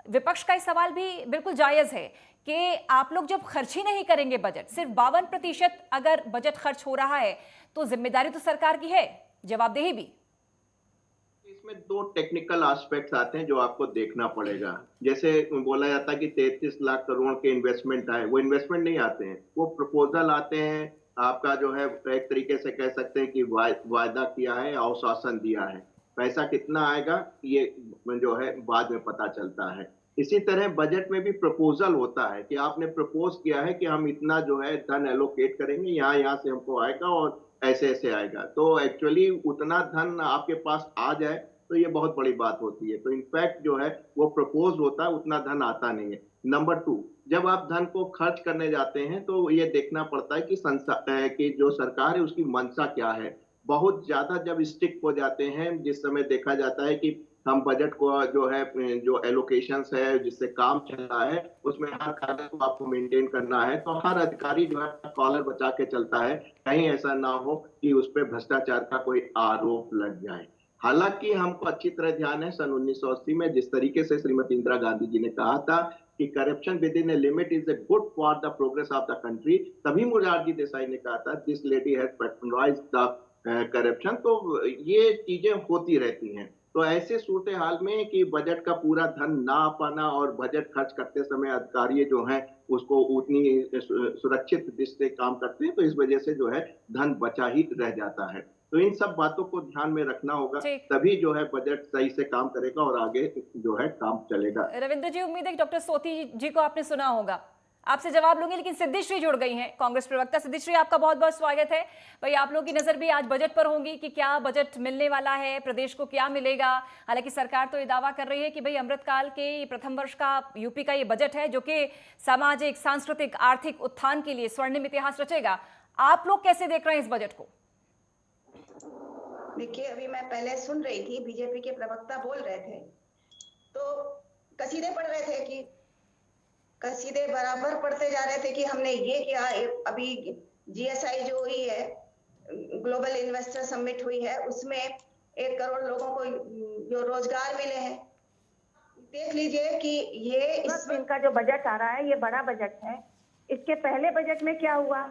विपक्ष का ये सवाल भी बिल्कुल जायज है कि आप लोग जब खर्च ही नहीं करेंगे बजट, सिर्फ 52% अगर बजट खर्च हो रहा है तो जिम्मेदारी तो सरकार की है, जवाबदेही भी। इसमें 2 टेक्निकल एस्पेक्ट्स आते हैं जो आपको देखना पड़ेगा। जैसे बोला जाता है कि 33 लाख करोड़ के इन्वेस्टमेंट आए, वो इन्वेस्टमेंट नहीं आते हैं, वो प्रपोजल आते हैं। आपका जो है एक तरीके से कह सकते हैं कि वायदा किया है, आश्वासन दिया है। पैसा कितना आएगा ये जो है बाद में पता चलता है। इसी तरह बजट में भी प्रपोजल होता है कि आपने प्रपोज किया है कि हम इतना जो है धन एलोकेट करेंगे, यहाँ से हमको आएगा और ऐसे आएगा। तो एक्चुअली उतना धन आपके पास आ जाए तो ये बहुत बड़ी बात होती है। तो इनफैक्ट जो है वो प्रपोज होता है, उतना धन आता नहीं है। नंबर 2, जब आप धन को खर्च करने जाते हैं तो ये देखना पड़ता है कि जो सरकार है उसकी मंशा क्या है। बहुत ज्यादा जब स्टिक हो जाते हैं, जिस समय देखा जाता है कि हम बजट को जो है जो एलोकेशंस है जिससे काम चल रहा है उसमें हर कागज को आपको मेंटेन करना है, तो हर अधिकारी जो है कॉलर बचा के चलता है, कहीं ऐसा ना हो कि उस पर भ्रष्टाचार का कोई आरोप लग जाए। हालांकि हमको अच्छी तरह ध्यान है सन 1980 में जिस तरीके से श्रीमती इंदिरा गांधी जी ने कहा था कि corruption within a limit is a good for the progress of the country, तभी मोरारजी देसाई ने कहा था this lady has patronised the corruption. तो ये चीजें होती रहती हैं। तो ऐसे सूरत हाल में कि बजट का पूरा धन ना आ पाना और बजट खर्च करते समय अधिकारी जो हैं उसको उतनी सुरक्षित दृष्टि से काम करते हैं, तो इस वजह से जो है धन बचा ही रह जाता है। तो इन सब बातों को ध्यान में रखना होगा, तभी जो है बजट सही से काम करेगा और आगे जो है काम चलेगा। रविंद्र जी, उम्मीद है कि डॉक्टर सोती जी को आपने सुना होगा, आपसे जवाब लूंगी, लेकिन सिद्धिश्री जुड़ गई हैं, कांग्रेस प्रवक्ता। सिद्धिश्री, आपका बहुत बहुत स्वागत है। भाई, आप लोगों की नजर भी आज बजट पर होंगी कि क्या बजट मिलने वाला है, प्रदेश को क्या मिलेगा। हालांकि सरकार तो ये दावा कर रही है कि भाई अमृतकाल के प्रथम वर्ष का यूपी का ये बजट है जो कि सामाजिक, सांस्कृतिक, आर्थिक उत्थान के लिए स्वर्णिम इतिहास रचेगा। आप लोग कैसे देख रहे हैं इस बजट को? देखिए, अभी मैं पहले सुन रही थी, बीजेपी के प्रवक्ता बोल रहे थे, तो कसीदे पढ़ रहे थे कि कसीदे बराबर पढ़ते जा रहे थे कि हमने ये किया। अभी जीएसआई जो हुई है, ग्लोबल इन्वेस्टर समिट हुई है, उसमें 1 करोड़ लोगों को जो रोजगार मिले हैं। देख लीजिए कि ये इसमें इनका जो बजट आ रहा है, ये बड़ा बजट है। इसके पहले बजट में क्या हुआ,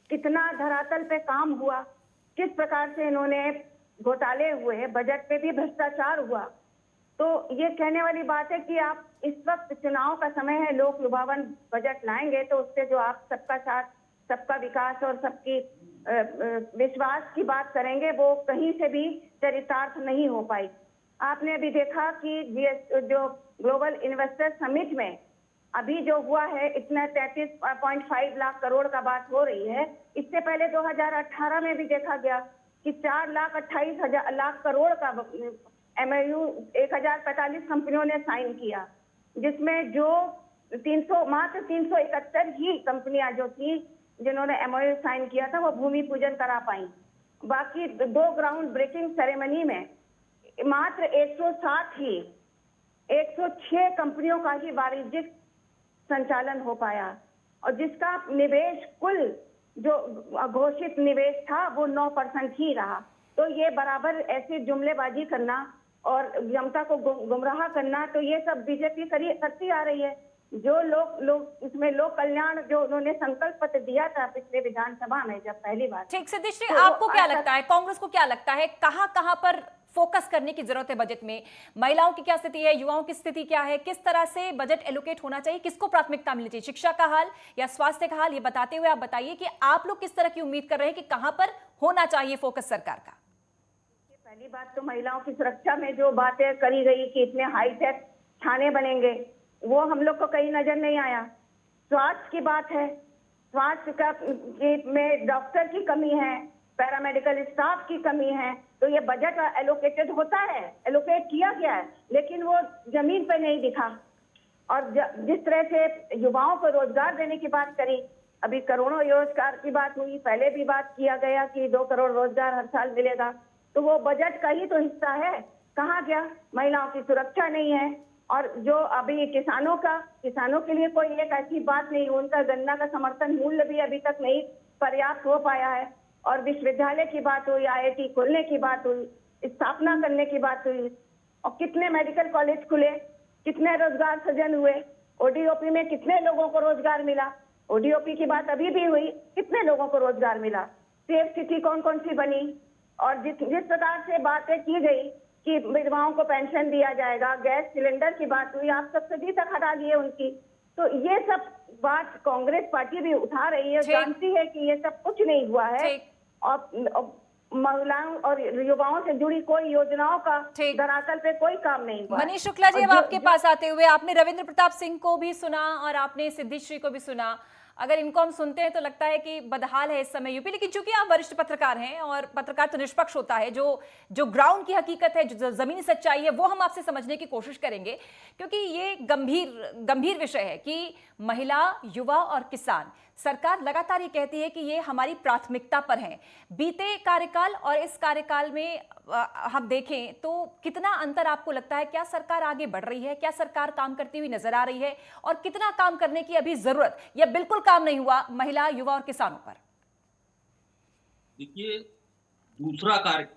कितना धरातल पे काम हुआ, किस प्रकार से इन्होंने घोटाले हुए, बजट पे भी भ्रष्टाचार हुआ। तो ये कहने वाली बात है कि आप इस वक्त चुनाव का समय है, लोक लुभावन बजट लाएंगे तो उससे जो आप सबका साथ, सबका विकास और सबकी विश्वास की बात करेंगे, वो कहीं से भी चरितार्थ नहीं हो पाई। आपने अभी देखा कि जो ग्लोबल इन्वेस्टर समिट में अभी जो हुआ है, इतना 33.5 लाख करोड़ का बात हो रही है। इससे पहले 2018 में भी देखा गया कि 4,28,00,000 करोड़ का MOU 1045 कंपनियों ने साइन किया, जिसमें जो मात्र 371 ही कंपनियां जो थी जिन्होंने MOU साइन किया था, वो भूमि पूजन करा पाई। बाकी 2 ग्राउंड ब्रेकिंग सेरेमनी में मात्र 106 कंपनियों का ही वाणिज्यिक संचालन हो पाया, और जिसका निवेश कुल जो घोषित निवेश था वो 9% ही रहा। तो ये बराबर ऐसी जुमलेबाजी करना और जनता को गुमराह करना, तो ये सब बीजेपी करती आ रही है। जो लोग इसमें लोक कल्याण जो उन्होंने संकल्प पत्र दिया था पिछले विधानसभा में जब पहली बार। ठीक, सिद्धि श्री, तो आपको क्या लगता है, कांग्रेस को क्या लगता है, कहां पर फोकस करने की जरूरत है बजट में? महिलाओं की क्या स्थिति है, युवाओं की स्थिति क्या है, किस तरह से बजट एलोकेट होना चाहिए, किसको प्राथमिकता मिलनी चाहिए, शिक्षा का हाल या स्वास्थ्य का हाल? ये बताते हुए आप बताइए कि आप लोग किस तरह की उम्मीद कर रहे हैं कि कहां पर होना चाहिए फोकस सरकार का? पहली बात तो महिलाओं की सुरक्षा में जो बातें करी गई कि इतने हाईटेक थाने बनेंगे, वो हम लोग को कहीं नजर नहीं आया। स्वास्थ्य की बात है, स्वास्थ्य का में डॉक्टर की कमी है, पैरामेडिकल स्टाफ की कमी है, तो ये बजट एलोकेटेड होता है, एलोकेट किया गया है, लेकिन वो जमीन पर नहीं दिखा। और जिस तरह से युवाओं को रोजगार देने की बात करी, अभी करोड़ों रोजगार की बात हुई, पहले भी बात किया गया कि 2 करोड़ रोजगार हर साल मिलेगा, तो वो बजट का ही तो हिस्सा है। कहाँ गया? महिलाओं की सुरक्षा नहीं है। और जो अभी किसानों के लिए कोई एक ऐसी बात नहीं, उनका गन्ना का समर्थन मूल्य भी अभी तक नहीं पर्याप्त हो पाया है। और विश्वविद्यालय की बात हुई, IIT खोलने की बात हुई, स्थापना करने की बात हुई, और कितने मेडिकल कॉलेज खुले, कितने रोजगार सृजन हुए, ODOP में कितने लोगों को रोजगार मिला, ODOP की बात अभी भी हुई, कितने लोगों को रोजगार मिला, सेफ सिटी कौन कौन सी बनी, और जिस प्रकार से बातें की गई कि विधवाओं को पेंशन दिया जाएगा, गैस सिलेंडर की बात हुई, आप सब्सिडी तक हटा दिए उनकी। तो ये सब बात कांग्रेस पार्टी भी उठा रही है, जानती है कि ये सब कुछ नहीं हुआ है, और महिलाओं और युवाओं से जुड़ी कोई योजनाओं का धरातल पे कोई काम नहीं हुआ। मनीष शुक्ला जी, अब आपके पास आते हुए, आपने रविंद्र प्रताप सिंह को भी सुना और आपने सिद्धि श्री को भी सुना। अगर इनको हम सुनते हैं तो लगता है कि बदहाल है इस समय यूपी, लेकिन चूंकि आप वरिष्ठ पत्रकार हैं और पत्रकार तो निष्पक्ष होता है, जो ग्राउंड की हकीकत है, जो जमीनी सच्चाई है, वो हम आपसे समझने की कोशिश करेंगे, क्योंकि ये गंभीर विषय है कि महिला, युवा और किसान, सरकार लगातार ये कहती है कि ये हमारी प्राथमिकता पर है। बीते कार्यकाल और इस कार्यकाल में हम देखें तो कितना अंतर आपको लगता है? क्या सरकार आगे बढ़ रही है? क्या सरकार काम करती हुई नजर आ रही है? और कितना काम करने की अभी जरूरत, या बिल्कुल काम नहीं हुआ महिला, युवा और किसानों पर? देखिए, दूसरा कार्य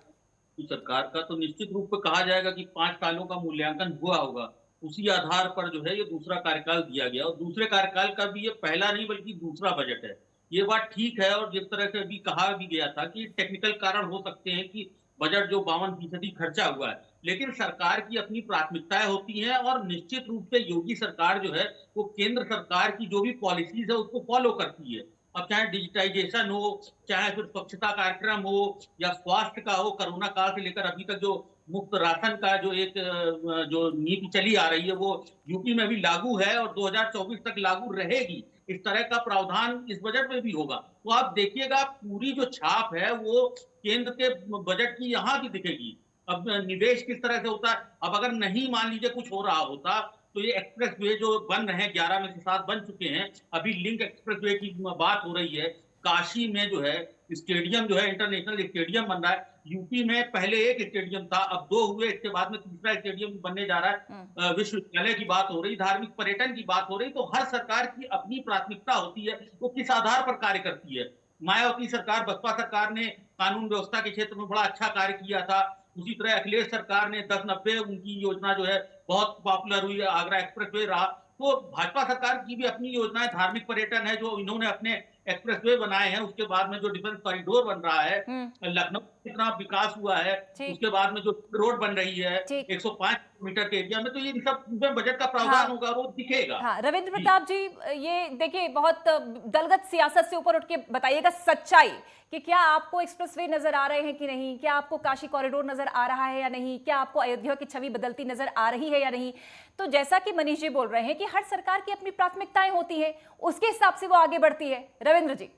सरकार का तो निश्चित रूप से कहा जाएगा कि 5 सालों का मूल्यांकन हुआ होगा, उसी आधार पर जो है ये दूसरा कार्यकाल दिया गया, और दूसरे कार्यकाल का भी ये पहला नहीं बल्कि दूसरा बजट है। ये बात ठीक है, और जिस तरह से अभी कहा भी गया था कि टेक्निकल कारण हो सकते हैं कि बजट जो 52% खर्चा हुआ है, लेकिन सरकार की अपनी प्राथमिकताएं होती हैं, और निश्चित रूप से योगी सरकार जो है वो केंद्र सरकार की जो भी पॉलिसीज है उसको फॉलो करती है। अब चाहे डिजिटाइजेशन हो, चाहे फिर स्वच्छता कार्यक्रम हो, या स्वास्थ्य का हो, कोरोना काल से लेकर अभी तक जो मुफ्त राशन का जो नीति चली आ रही है वो यूपी में भी लागू है और 2024 तक लागू रहेगी। इस तरह का प्रावधान इस बजट में भी होगा। तो आप देखिएगा, पूरी जो छाप है वो केंद्र के बजट की यहाँ भी दिखेगी। अब निवेश किस तरह से होता है, अब अगर नहीं मान लीजिए कुछ हो रहा होता तो ये एक्सप्रेस वे जो बन रहे हैं, 11 में से 7 बन चुके हैं, अभी लिंक एक्सप्रेस वे की बात हो रही है, काशी में जो है स्टेडियम जो है, इंटरनेशनल स्टेडियम बन रहा है, यूपी में पहले एक स्टेडियम था, अब 2 हुए, इसके बाद में तीसरा स्टेडियम बनने जा रहा है। विश्वविद्यालय की बात हो रही, धार्मिक पर्यटन की बात हो रही, तो हर सरकार की अपनी प्राथमिकता होती है, वो किस आधार पर कार्य करती है। मायावती सरकार, बसपा सरकार ने कानून व्यवस्था के क्षेत्र में बड़ा अच्छा कार्य किया था। उसी तरह अखिलेश सरकार ने 10-90 उनकी योजना जो है बहुत पॉपुलर हुई, आगरा एक्सप्रेसवे रहा। तो भाजपा सरकार की भी अपनी योजनाएं, धार्मिक पर्यटन है जो इन्होंने अपने एक्सप्रेसवे बनाए हैं, उसके बाद में जो डिफेंस कॉरिडोर बन रहा है, लखनऊ में कितना विकास हुआ है, ठीक। उसके बाद में जो रोड बन रही है ठीक। 105 किलोमीटर के एरिया में, तो ये सब में बजट का प्रावधान हाँ। होगा, वो दिखेगा। हाँ, रविंद्र प्रताप जी, ये देखिए, बहुत दलगत सियासत से ऊपर उठ के बताइएगा सच्चाई कि क्या आपको एक्सप्रेसवे नजर आ रहे हैं कि नहीं, क्या आपको काशी कॉरिडोर नजर आ रहा है या नहीं, क्या आपको अयोध्या की छवि बदलती नजर आ रही है या नहीं। तो जैसा कि मनीष जी बोल रहे हैं कि हर सरकार की अपनी प्राथमिकताएं होती हैं, उसके हिसाब से वो आगे बढ़ती है। रविंद्र जी,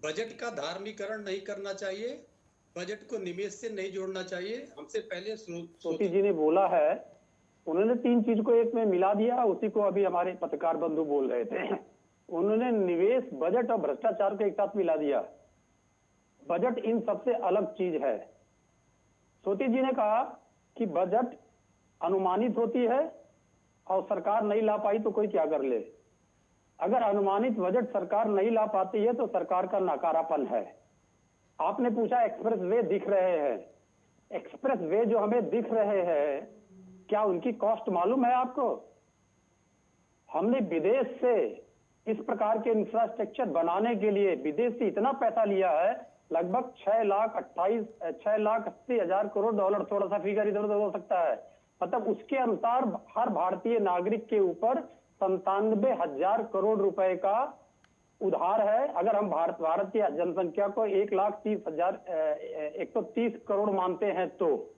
बजट का धार्मिकरण नहीं करना चाहिए, बजट को निवेश से नहीं जोड़ना चाहिए। हमसे पहले सोती जी ने बोला है, उन्होंने 3 चीज को एक में मिला दिया, उसी को अभी हमारे पत्रकार बंधु बोल रहे थे। उन्होंने निवेश, बजट और भ्रष्टाचार को एक साथ मिला दिया। बजट इन सबसे अलग चीज है। सोती जी ने कहा कि बजट अनुमानित होती है और सरकार नहीं ला पाई तो कोई क्या कर ले। अगर अनुमानित बजट सरकार नहीं ला पाती है तो सरकार का नकारापन है। आपने पूछा एक्सप्रेस वे दिख रहे हैं, एक्सप्रेस वे जो हमें दिख रहे हैं, क्या उनकी कॉस्ट मालूम है आपको? हमने विदेश से इस प्रकार के इंफ्रास्ट्रक्चर बनाने के लिए विदेश से इतना पैसा लिया है, लगभग 6,80,000 करोड़ डॉलर, थोड़ा सा फिगर इधर उधर हो सकता है। मतलब उसके अनुसार हर भारतीय नागरिक के ऊपर 97,000 करोड़ रुपए का उधार है। अगर हम भारत की जनसंख्या को 1,30,130 करोड़ मानते हैं तो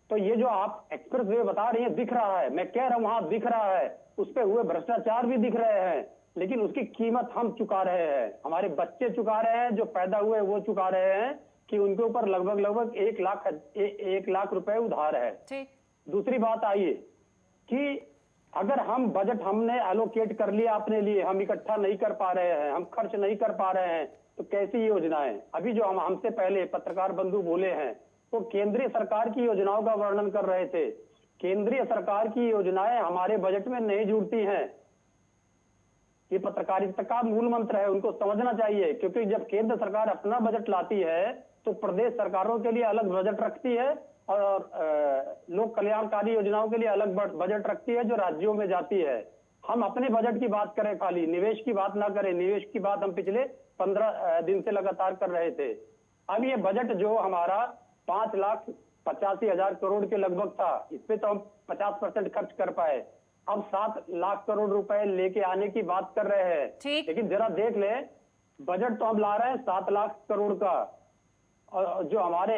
ये जो आप एक्सप्रेस वे बता रही हैं दिख रहा है, मैं कह रहा हूं वहां दिख रहा है, उस पे हुए भ्रष्टाचार भी दिख रहे हैं, लेकिन उसकी कीमत हम चुका रहे हैं, हमारे बच्चे चुका रहे हैं, जो पैदा हुए वो चुका रहे हैं कि उनके ऊपर लगभग 1 लाख रुपए उधार है। दूसरी बात आइए कि अगर हम बजट हमने एलोकेट कर लिया अपने लिए, हम इकट्ठा नहीं कर पा रहे हैं, हम खर्च नहीं कर पा रहे हैं, तो कैसी योजनाएं? अभी जो हमसे पहले पत्रकार बंधु बोले हैं वो केंद्रीय सरकार की योजनाओं का वर्णन कर रहे थे। केंद्रीय सरकार की योजनाएं हमारे बजट में नहीं जुड़ती हैं। ये पत्रकारिता का मूल मंत्र है, उनको समझना चाहिए, क्योंकि जब केंद्र सरकार अपना बजट लाती है तो प्रदेश सरकारों के लिए अलग बजट रखती है और लोक कल्याणकारी योजनाओं के लिए अलग बजट रखती है जो राज्यों में जाती है। हम अपने बजट की बात करें, खाली निवेश की बात ना करें। निवेश की बात हम पिछले 15 दिन से लगातार कर रहे थे। अब ये बजट जो हमारा 5,85,000 करोड़ के लगभग था, इस पे तो हम 50% खर्च कर पाए। अब 7 लाख करोड़ रुपए लेके आने की बात कर रहे हैं, लेकिन जरा देख ले, बजट तो हम ला रहे हैं 7 लाख करोड़ का, और जो हमारे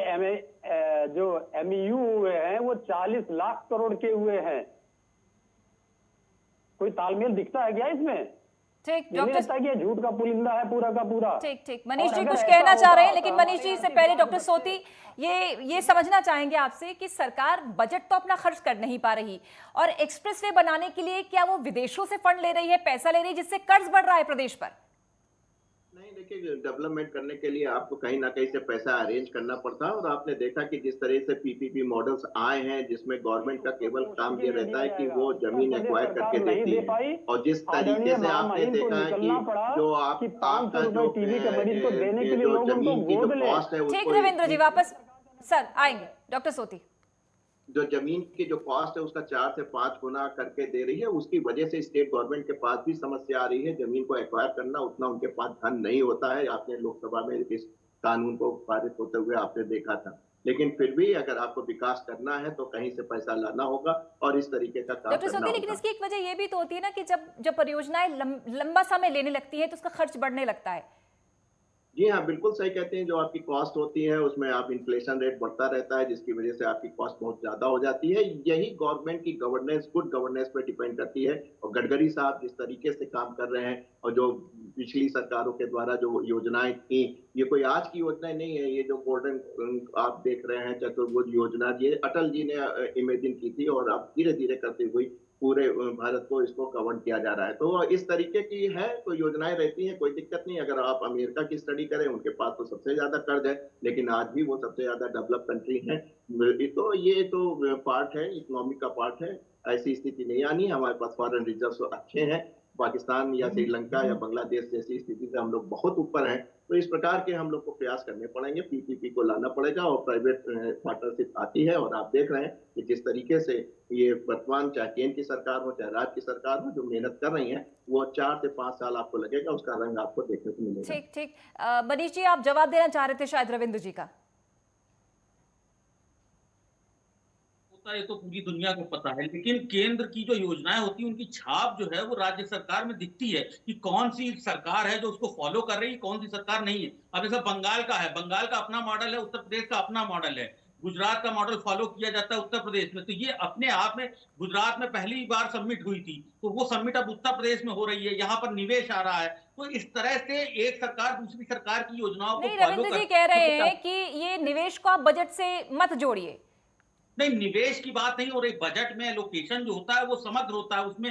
जो एमयू हुए हैं वो 40 लाख करोड़ के हुए हैं। कोई तालमेल दिखता है क्या इसमें? ठीक, डॉक्टर, ये झूठ का पुलिंदा है पूरा का पूरा। ठीक, मनीष जी कुछ कहना चाह रहे हैं, लेकिन मनीष जी से पहले डॉक्टर सोती ये समझना चाहेंगे आपसे कि सरकार बजट तो अपना खर्च कर नहीं पा रही, और एक्सप्रेसवे बनाने के लिए क्या वो विदेशों से फंड ले रही है, पैसा ले रही है, जिससे कर्ज बढ़ रहा है प्रदेश पर? नहीं, देखिए, डेवलपमेंट करने के लिए आपको कहीं ना कहीं से पैसा अरेंज करना पड़ता है, और आपने देखा कि जिस तरह से पीपीपी मॉडल्स आए हैं जिसमें गवर्नमेंट का केवल काम ये रहता है कि वो जमीन एक्वायर करके देती है, और जिस तरीके से आपने देखा है कि जो आपका जो कॉस्ट है, ठीक, रविंद्र जी वापस सर आएंगे। डॉक्टर सोती, जो जमीन की जो कॉस्ट है उसका 4 से 5 गुना करके दे रही है, उसकी वजह से स्टेट गवर्नमेंट के पास भी समस्या आ रही है। जमीन को एक्वायर करना, उतना उनके पास धन नहीं होता है। आपने लोकसभा में इस कानून को पारित होते हुए आपने देखा था, लेकिन फिर भी अगर आपको विकास करना है तो कहीं से पैसा लाना होगा और इस तरीके का काम करना होगा। लेकिन इसकी एक वजह ये भी तो होती है ना कि जब परियोजनाएं लंबा समय लेने लगती है तो उसका खर्च बढ़ने लगता है। जी हाँ, बिल्कुल सही कहते हैं। जो आपकी कॉस्ट होती है उसमें आप इन्फ्लेशन रेट बढ़ता रहता है, जिसकी वजह से आपकी कॉस्ट बहुत ज्यादा हो जाती है। यही गवर्नमेंट की गवर्नेंस, गुड गवर्नेंस पे डिपेंड करती है। और गडकरी साहब जिस तरीके से काम कर रहे हैं, और जो पिछली सरकारों के द्वारा जो योजनाएं थी, ये कोई आज की योजनाएं नहीं है। ये जो गोल्डन आप देख रहे हैं चतुर्भुज योजना, ये अटल जी ने इमेजिन की थी और अब धीरे धीरे करते हुए पूरे भारत को इसको कवर किया जा रहा है। तो इस तरीके की है, तो योजनाएं रहती हैं, कोई दिक्कत नहीं। अगर आप अमेरिका की स्टडी करें, उनके पास तो सबसे ज्यादा कर्ज है, लेकिन आज भी वो सबसे ज्यादा डेवलप कंट्री है। तो ये तो पार्ट है, इकोनॉमिक का पार्ट है। ऐसी स्थिति नहीं आनी है। हमारे पास फॉरेन रिजर्व अच्छे हैं। पाकिस्तान या श्रीलंका या बांग्लादेश जैसी स्थिति से हम लोग बहुत ऊपर हैं। तो इस प्रकार के हम लोग को प्रयास करने पड़ेंगे, पीपीपी को लाना पड़ेगा और प्राइवेट पार्टनरशिप आती है। और आप देख रहे हैं कि जिस तरीके से ये वर्तमान, चाहे केंद्र की सरकार हो चाहे राज्य की सरकार हो, जो मेहनत कर रही है, वो 4 से 5 साल आपको लगेगा, उसका रंग आपको देखने को मिलेगा। ठीक ठीक। मनीष जी, आप जवाब देना चाह रहे थे शायद रविंद्र जी का। ये तो पूरी दुनिया को पता है, लेकिन केंद्र की जो योजनाएं होती है उनकी छाप जो है वो राज्य सरकार में दिखती है कि कौन सी सरकार है जो उसको फॉलो कर रही है, कौन सी सरकार नहीं है। अब जैसे बंगाल का है, बंगाल का अपना मॉडल है, उत्तर प्रदेश का अपना मॉडल है, गुजरात का मॉडल फॉलो किया जाता है उत्तर प्रदेश में। तो ये अपने आप में गुजरात में पहली बार सबमिट हुई थी, तो वो सबमिट अब उत्तर प्रदेश में हो रही है, यहाँ पर निवेश आ रहा है। तो इस तरह से एक सरकार दूसरी सरकार की योजनाओं को नहीं, फॉलो रविंद्र जी कह रहे हैं कि ये निवेश को आप बजट से मत जोड़िए। नहीं, निवेश की बात नहीं हो रही। बजट में एलोकेशन जो होता है वो समग्र होता है, उसमें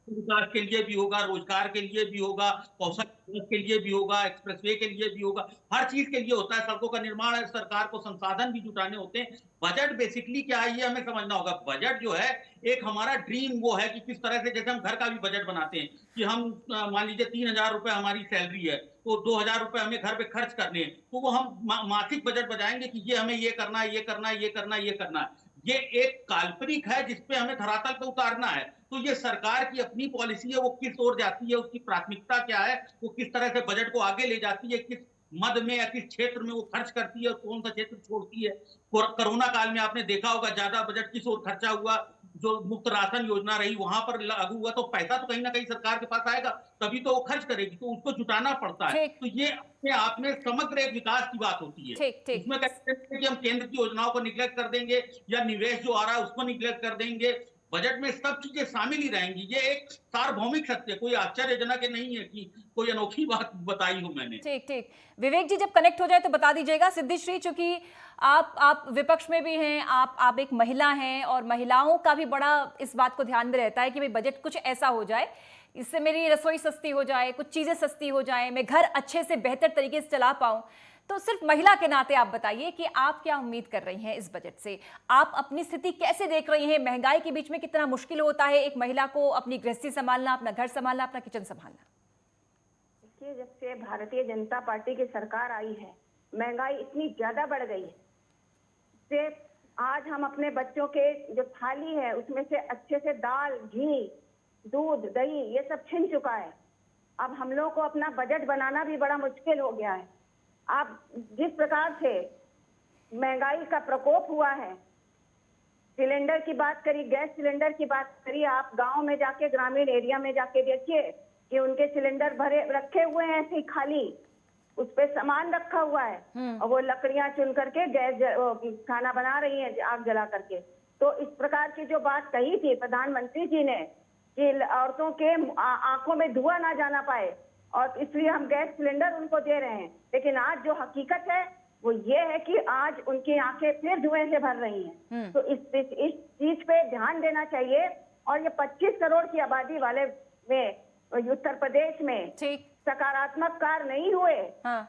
विकास के लिए भी होगा, रोजगार के लिए भी होगा, कौशल विकास के लिए भी होगा, एक्सप्रेसवे के लिए भी होगा, हर चीज के लिए होता है। सड़कों का निर्माण है, सरकार को संसाधन भी जुटाने होते हैं। बजट बेसिकली क्या है ये हमें समझना होगा। बजट जो है एक हमारा ड्रीम वो है कि किस तरह से, जैसे हम घर का भी बजट बनाते हैं कि हम मान लीजिए 3,000 रुपए हमारी सैलरी है, तो 2,000 रुपए हमें घर पे खर्च करने हैं, तो वो हम मासिक बजट बनाएंगे कि ये हमें ये करना है, ये करना है, ये करना है, ये करना है। ये एक काल्पनिक है जिसपे हमें धरातल पे उतारना है। तो ये सरकार की अपनी पॉलिसी है, वो किस ओर जाती है, उसकी प्राथमिकता क्या है, वो किस तरह से बजट को आगे ले जाती है, किस मद में या किस क्षेत्र में वो खर्च करती है और कौन सा क्षेत्र छोड़ती है। कोरोना काल में आपने देखा होगा ज्यादा बजट किस ओर खर्चा हुआ, जो मुफ्त राशन योजना रही वहां पर लागू हुआ, तो पैसा तो कहीं ना कहीं सरकार के पास आएगा, तभी तो वो खर्च करेगी, तो उसको जुटाना पड़ता है। तो ये अपने आप में समग्र एक विकास की बात होती है। इसमें कहते हैं कि हम केंद्र की योजनाओं को निग्लेक्ट कर देंगे या निवेश जो आ रहा है उसको निग्लेक्ट कर देंगे। बजट में सब चीजें शामिल ही रहेंगी। ये एक सार्वभौमिक सत्य, कोई आश्चर्यजनक नहीं है कि कोई अनोखी बात बताई हूं मैंने। ठीक ठीक। विवेक जी जब कनेक्ट हो जाए तो बता दीजिएगा। सिद्धिश्री, चूंकि आप विपक्ष में भी हैं, आप एक महिला हैं और महिलाओं का भी बड़ा इस बात को ध्यान में रहता है कि भाई बजट कुछ ऐसा हो जाए, इससे मेरी रसोई सस्ती हो जाए, कुछ चीजें सस्ती हो जाए, मैं घर अच्छे से बेहतर तरीके से चला पाऊं। तो सिर्फ महिला के नाते आप बताइए कि आप क्या उम्मीद कर रही हैं इस बजट से? आप अपनी स्थिति कैसे देख रही हैं? महंगाई के बीच में कितना मुश्किल होता है एक महिला को अपनी गृहस्थी संभालना, अपना घर संभालना, अपना किचन संभालना? देखिए, जब से भारतीय जनता पार्टी की सरकार आई है, महंगाई इतनी ज्यादा बढ़ गई है से आज हम अपने बच्चों के जो थाली है उसमें से अच्छे से दाल, घी, दूध, दही ये सब छिन चुका है। अब हम लोग को अपना बजट बनाना भी बड़ा मुश्किल हो गया है। आप जिस प्रकार से महंगाई का प्रकोप हुआ है, सिलेंडर की बात करी, गैस सिलेंडर की बात करी, आप गांव में जाके, ग्रामीण एरिया में जाके देखिए कि उनके सिलेंडर भरे रखे हुए हैं ऐसे ही खाली, उस पे सामान रखा हुआ है और वो लकड़ियां चुन करके गैस खाना बना रही हैं आग जला करके। तो इस प्रकार की जो बात कही थी प्रधानमंत्री जी ने कि औरतों के आंखों में धुआं ना जाना पाए और इसलिए हम गैस सिलेंडर उनको दे रहे हैं, लेकिन आज जो हकीकत है वो ये है कि आज उनकी आंखें फिर धुएं से भर रही हैं। तो इस चीज पे ध्यान देना चाहिए। और ये 25 करोड़ की आबादी वाले में उत्तर प्रदेश में सकारात्मक कार्य नहीं हुए।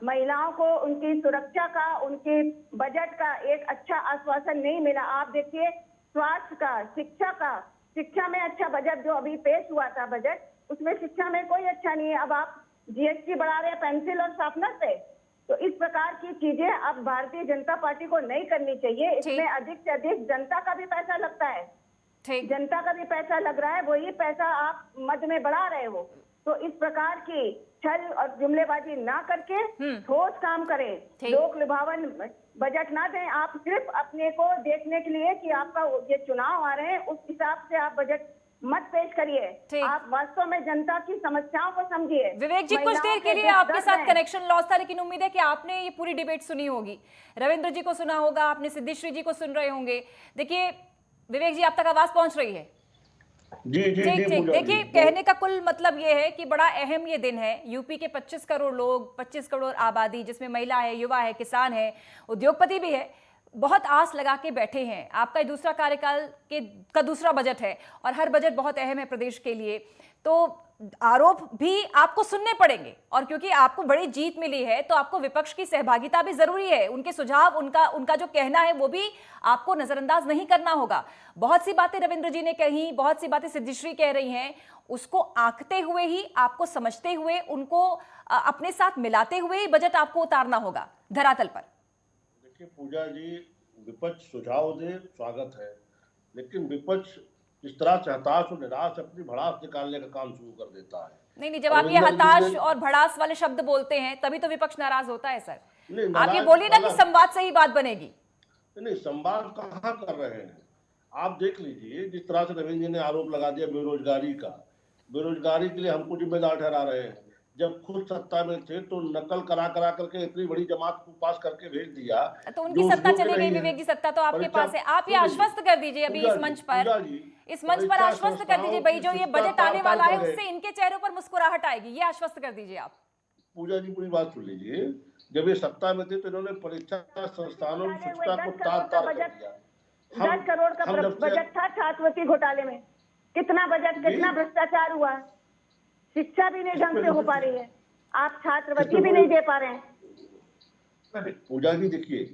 महिलाओं को उनकी सुरक्षा का, उनके बजट का एक अच्छा आश्वासन नहीं मिला। आप देखिए स्वास्थ्य का, शिक्षा में अच्छा बजट जो अभी पेश हुआ था बजट, उसमें शिक्षा में कोई अच्छा नहीं है। अब आप जीएसटी बढ़ा रहे हैं पेंसिल और शार्पनर पे। तो इस प्रकार की चीजें अब भारतीय जनता पार्टी को नहीं करनी चाहिए। इसमें अधिक से अधिक जनता का भी पैसा लगता है, जनता का भी पैसा लग रहा है, वही पैसा आप मद में बढ़ा रहे हो। तो इस प्रकार की छल और जुमलेबाजी ना करके ठोस काम करें, लोक लुभावन बजट ना दें। आप सिर्फ अपने को देखने के लिए कि आपका ये चुनाव आ रहे हैं उस हिसाब से आप बजट मत पेश करिए। आप वास्तव में जनता की समस्याओं को समझिए। विवेक जी, कुछ देर के लिए आपके साथ कनेक्शन लॉस था, लेकिन उम्मीद है कि आपने ये पूरी डिबेट सुनी होगी। रविंद्र जी को सुना होगा, आपने सिद्धिश्री जी को सुन रहे होंगे। देखिए विवेक जी, आप तक आवाज पहुंच रही है? जी जी ठीक ठीक। देखिए, कहने का कुल मतलब ये है कि बड़ा अहम ये दिन है। यूपी के 25 करोड़ लोग, 25 करोड़ आबादी जिसमें महिला है, युवा है, किसान है, उद्योगपति भी है, बहुत आस लगा के बैठे हैं। आपका दूसरा कार्यकाल का दूसरा बजट है और हर बजट बहुत अहम है प्रदेश के लिए, तो आरोप भी आपको सुनने पड़ेंगे। और क्योंकि आपको बड़ी जीत मिली है तो आपको विपक्ष की सहभागिता भी जरूरी है। उनके सुझाव, उनका जो कहना है वो भी आपको नजरअंदाज नहीं करना होगा। बहुत सी बातें रविंद्र जी ने कही, बहुत सी बातें सिद्धिश्री कह रही हैं, उसको आंकते हुए ही, आपको समझते हुए, उनको अपने साथ मिलाते हुए ही बजट आपको उतारना होगा धरातल पर। देखिए पूजा जी, विपक्ष सुझाव दे, स्वागत है, लेकिन विपक्ष जिस तरह से हताश और निराश अपनी भड़ास निकालने का काम शुरू कर देता है। नहीं, जब आप ये हताश और भड़ास वाले शब्द बोलते हैं तभी तो विपक्ष नाराज होता है सर। आप ये बोलिए ना कि संवाद से ही बात बनेगी। नहीं, संवाद कहाँ कर रहे हैं? आप देख लीजिए, जिस तरह से रविंद्र जी ने आरोप लगा दिया बेरोजगारी का, बेरोजगारी के लिए हमको जिम्मेदार ठहरा रहे हैं। जब खुद सत्ता में थे तो नकल करा करा करके इतनी बड़ी जमात को पास करके भेज दिया। तो उनकी सत्ता चली गई, विवेक जी सत्ता तो आपके पास है। आप ये आश्वस्त कर दीजिए अभी इस मंच पर आश्वस्त कर दीजिए भाई, जो ये बजट आने वाला है उससे इनके चेहरों पर मुस्कुराहट आएगी, ये आश्वस्त कर दीजिए आप। पूजा जी पूरी बात सुन लीजिए, जब ये सत्ता में थे तो इन्होंने परीक्षा संस्थानों की शुचिता को तार तार कर दिया। 10 करोड़ का बजट था छात्रवृत्ति घोटाले में। कितना बजट, कितना भ्रष्टाचार हुआ है। शिक्षा भी नहीं ढंग से हो पा रही है, आप छात्रवृत्ति भी नहीं दे पा रहे हैं। पूजा जी देखिए,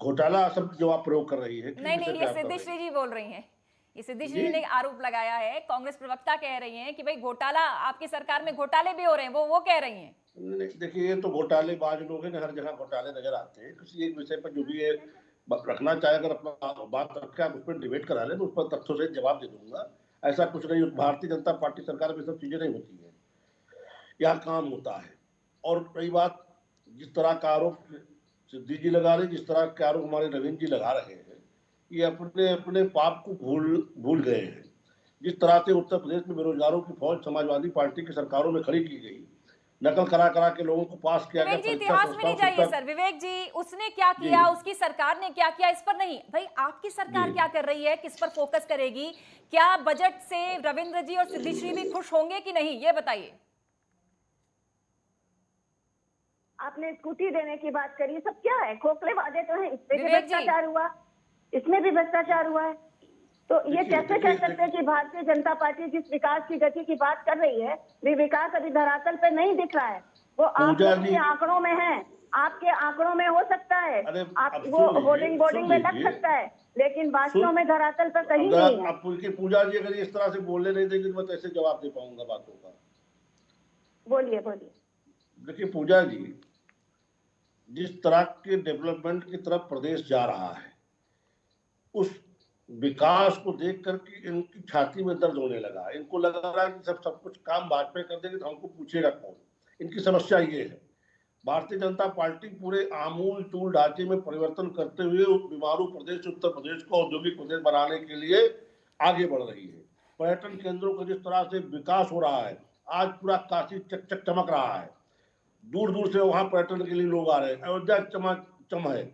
घोटाला शब्द जो आप प्रयोग कर रही है, नहीं, ये सिद्धिश्री जी बोल रही हैं। ये सिद्धिश्री ने आरोप लगाया है, कांग्रेस प्रवक्ता कह रही हैं कि भाई घोटाला, आपकी सरकार में घोटाले भी हो रहे हैं, वो कह रही हैं। देखिए, ये तो घोटालेबाज लोग हैं, हर जगह घोटाले नजर आते हैं। किसी एक विषय पर जो भी है रखना चाहे, अगर अपना बात रखे, आप उस पर डिबेट करा ले, तो उस पर तथ्यों से जवाब दे दूंगा। ऐसा कुछ नहीं, भारतीय जनता पार्टी सरकार में सब चीजें नहीं होती है, यह काम होता है। और रही बात जिस तरह का आरोप सिद्धि जी लगा रहे, जिस तरह के आरोप हमारे रविंद्र जी लगा रहे हैं, ये अपने अपने पाप को भूल गए हैं। जिस तरह से उत्तर प्रदेश में बेरोजगारों की फौज समाजवादी पार्टी की सरकारों में खड़ी की गई, नकल करा करा के लोगों को पास किया गया। विवेक जी, इतिहास में नहीं जाइए सर। विवेक जी, उसने क्या किया, उसकी सरकार ने क्या किया, इस पर नहीं भाई, आपकी सरकार क्या कर रही है, किस पर फोकस करेगी? क्या बजट से रविंद्र जी और सिद्धिश्री भी खुश होंगे कि नहीं, ये बताइए। आपने स्कूटी देने की बात करी, सब क्या है, खोखले वादे तो हैं। इसमें भी भ्रष्टाचार हुआ, इसमें भी भ्रष्टाचार हुआ है। तो ये कैसे कह सकते हैं कि भारतीय जनता पार्टी जिस विकास की गति की बात कर रही है, वे विकास अभी धरातल पे नहीं दिख रहा है। वो आपके आंकड़ों में है, आपके आंकड़ों में हो सकता है, आप वो होर्डिंग में लग सकता है, लेकिन वास्तव में धरातल पर कहीं नहीं है। आप पूजा जी अगर इस तरह से बोलने नहीं देंगे तो मैं कैसे जवाब दे पाऊंगा बातों का? बोलिए। देखिए पूजा जी, जिस तरह के डेवलपमेंट की तरफ प्रदेश जा रहा है, उस विकास को देख करके इनकी छाती में दर्द होने लगा। इनको लग रहा है कि सब कुछ काम भाजपा कर देंगे तो हमको पूछेगा कौन। इनकी समस्या ये है। भारतीय जनता पार्टी पूरे आमूल चूल ढांचे में परिवर्तन करते हुए बीमारू प्रदेश उत्तर प्रदेश को औद्योगिक प्रदेश बनाने के लिए आगे बढ़ रही है। पर्यटन केंद्रों का जिस तरह से विकास हो रहा है, आज पूरा काशी चक चमक रहा है। दूर दूर से वहां पर्यटन के लिए लोग आ रहे हैं। अयोध्या चम है,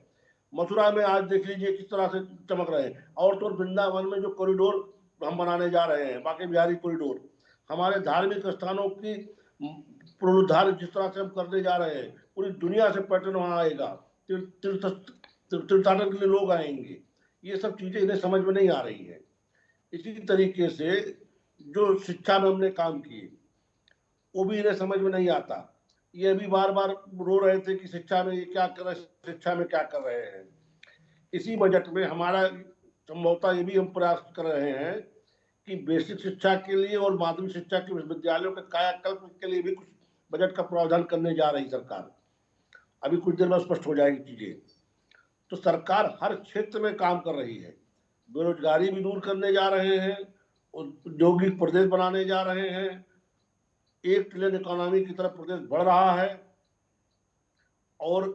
मथुरा में आज देख लीजिए किस तरह से चमक रहे हैं। और तो वृंदावन में जो कॉरिडोर हम बनाने जा रहे हैं, बाकी बिहारी कॉरिडोर, हमारे धार्मिक स्थानों की पुनरुद्धार जिस तरह से हम करने जा रहे हैं, पूरी दुनिया से पर्यटन वहां आएगा, तीर्थाटन के लिए लोग आएंगे। ये सब चीजें इन्हें समझ में नहीं आ रही है। इसी तरीके से जो शिक्षा में हमने काम किए वो भी इन्हें समझ में नहीं आता। ये भी बार बार रो रहे थे कि शिक्षा में ये क्या कर रहे हैं, शिक्षा में क्या कर रहे हैं। इसी बजट में हमारा संभवतः ये भी हम प्रयास कर रहे हैं कि बेसिक शिक्षा के लिए और माध्यमिक शिक्षा के विश्वविद्यालयों के कायाकल्प के लिए भी कुछ बजट का प्रावधान करने जा रही सरकार। अभी कुछ देर में स्पष्ट हो जाएगी चीजें। तो सरकार हर क्षेत्र में काम कर रही है। बेरोजगारी भी दूर करने जा रहे हैं, औद्योगिक प्रदेश बनाने जा रहे हैं, 1 ट्रिलियन इकोनॉमी की तरफ प्रदेश बढ़ रहा है। और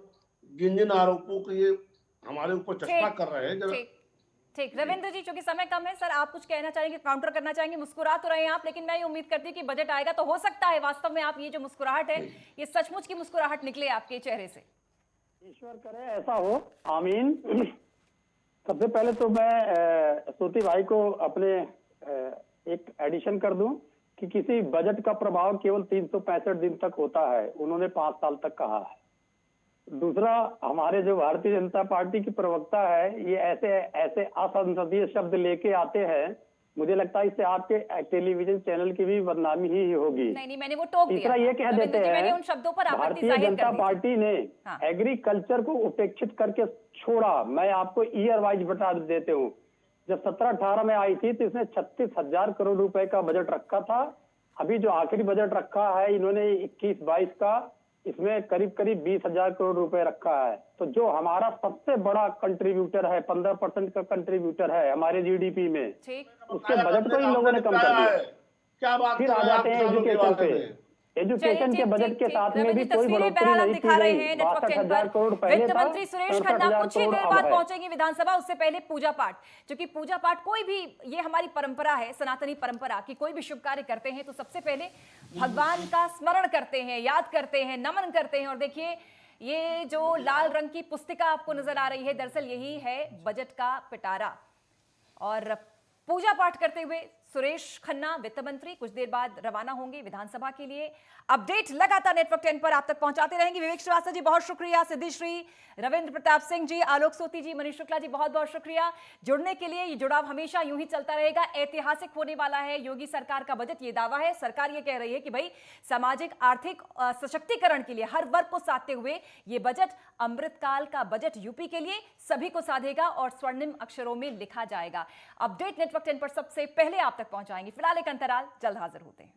जिन जिन आरोपों को ये हमारे ऊपर चस्पा कर रहे हैं, ठीक। रविंद्र जी, चूंकि समय कम है, सर आप कुछ कहना चाहेंगे, काउंटर करना चाहेंगे? मुस्कुरा तो रहे हैं आप, लेकिन मैं ये उम्मीद करती हूँ कि बजट आएगा तो हो सकता है वास्तव में आप ये जो मुस्कुराहट है, ये सचमुच की मुस्कुराहट निकले आपके चेहरे से। ईश्वर करे ऐसा हो, आमीन। सबसे पहले तो मैं सूती भाई को अपने एक एडिशन कर दूं कि किसी बजट का प्रभाव केवल 365 दिन तक होता है, उन्होंने 5 साल तक कहा है। दूसरा, हमारे जो भारतीय जनता पार्टी की प्रवक्ता है, ये ऐसे ऐसे असंसदीय शब्द लेके आते हैं, मुझे लगता है इससे आपके टेलीविजन चैनल की भी बदनामी ही होगी। नहीं, मैंने वो टोक दिया तीसरा था। ये कह रविंद्र देते जी, मैंने हैं उन शब्दों पर आपत्ति भारतीय जाहिर जनता कर दी थी। पार्टी ने हाँ। एग्रीकल्चर को उपेक्षित करके छोड़ा। मैं आपको ईयर वाइज बता देते हूँ। जब 17-18 में आई थी तो इसने 36,000 करोड़ रुपए का बजट रखा था। अभी जो आखिरी बजट रखा है इन्होंने 21-22 का, इसमें करीब करीब 20,000 करोड़ रुपए रखा है। तो जो हमारा सबसे बड़ा कंट्रीब्यूटर है, 15% का कंट्रीब्यूटर है हमारे जीडीपी में, ठीक। उसके बजट को इन लोगों ने कम कर दिया। क्या बात फिर कर आ रहे हैं आप जाते हैं किसानों के एजुकेशन बारे पे। में? एजुकेशन के बजट के साथ में भी रविंद्र, कोई तस्वीरें बढ़ोतरी बहरहाल नहीं की दिखा रहे गई। हैं नेटवर्क 62,000 करोड़ पर। पहले वित्त था, मंत्री सुरेश 67,000 खन्ना कुछ ही करोड़ देर अब बाद है। पहुंचेंगे विधानसभा। उससे पहले पूजा पाठ, क्योंकि पूजा पाठ कोई भी, ये हमारी परंपरा है, सनातनी परंपरा की, कोई भी शुभ कार्य करते हैं तो सबसे पहले भगवान का स्मरण करते हैं, याद करते हैं, नमन करते हैं। और देखिए, ये जो लाल रंग की पुस्तिका आपको नजर आ रही है, दरअसल यही है बजट का पिटारा। और पूजा पाठ करते हुए सुरेश खन्ना वित्त मंत्री कुछ देर बाद रवाना होंगे विधानसभा के लिए। अपडेट लगातार नेटवर्क 10 पर आप तक पहुंचाते रहेंगे। विवेक श्रीवास्तव जी बहुत शुक्रिया, सिद्धिश्री, रविंद्र प्रताप सिंह जी, आलोक सोती जी, मनीष शुक्ला जी बहुत बहुत शुक्रिया जुड़ने के लिए। ये जुड़ाव हमेशा यूं ही चलता रहेगा। ऐतिहासिक होने वाला है योगी सरकार का बजट, ये दावा है। सरकार ये कह रही है कि भाई सामाजिक आर्थिक सशक्तिकरण के लिए हर वर्ग को साधते हुए ये बजट अमृतकाल का बजट यूपी के लिए सभी को साधेगा और स्वर्णिम अक्षरों में लिखा जाएगा। अपडेट नेटवर्क 10 पर सबसे पहले आप तक पहुंचाएंगे। फिलहाल एक अंतराल, जल्द हाजिर होते हैं।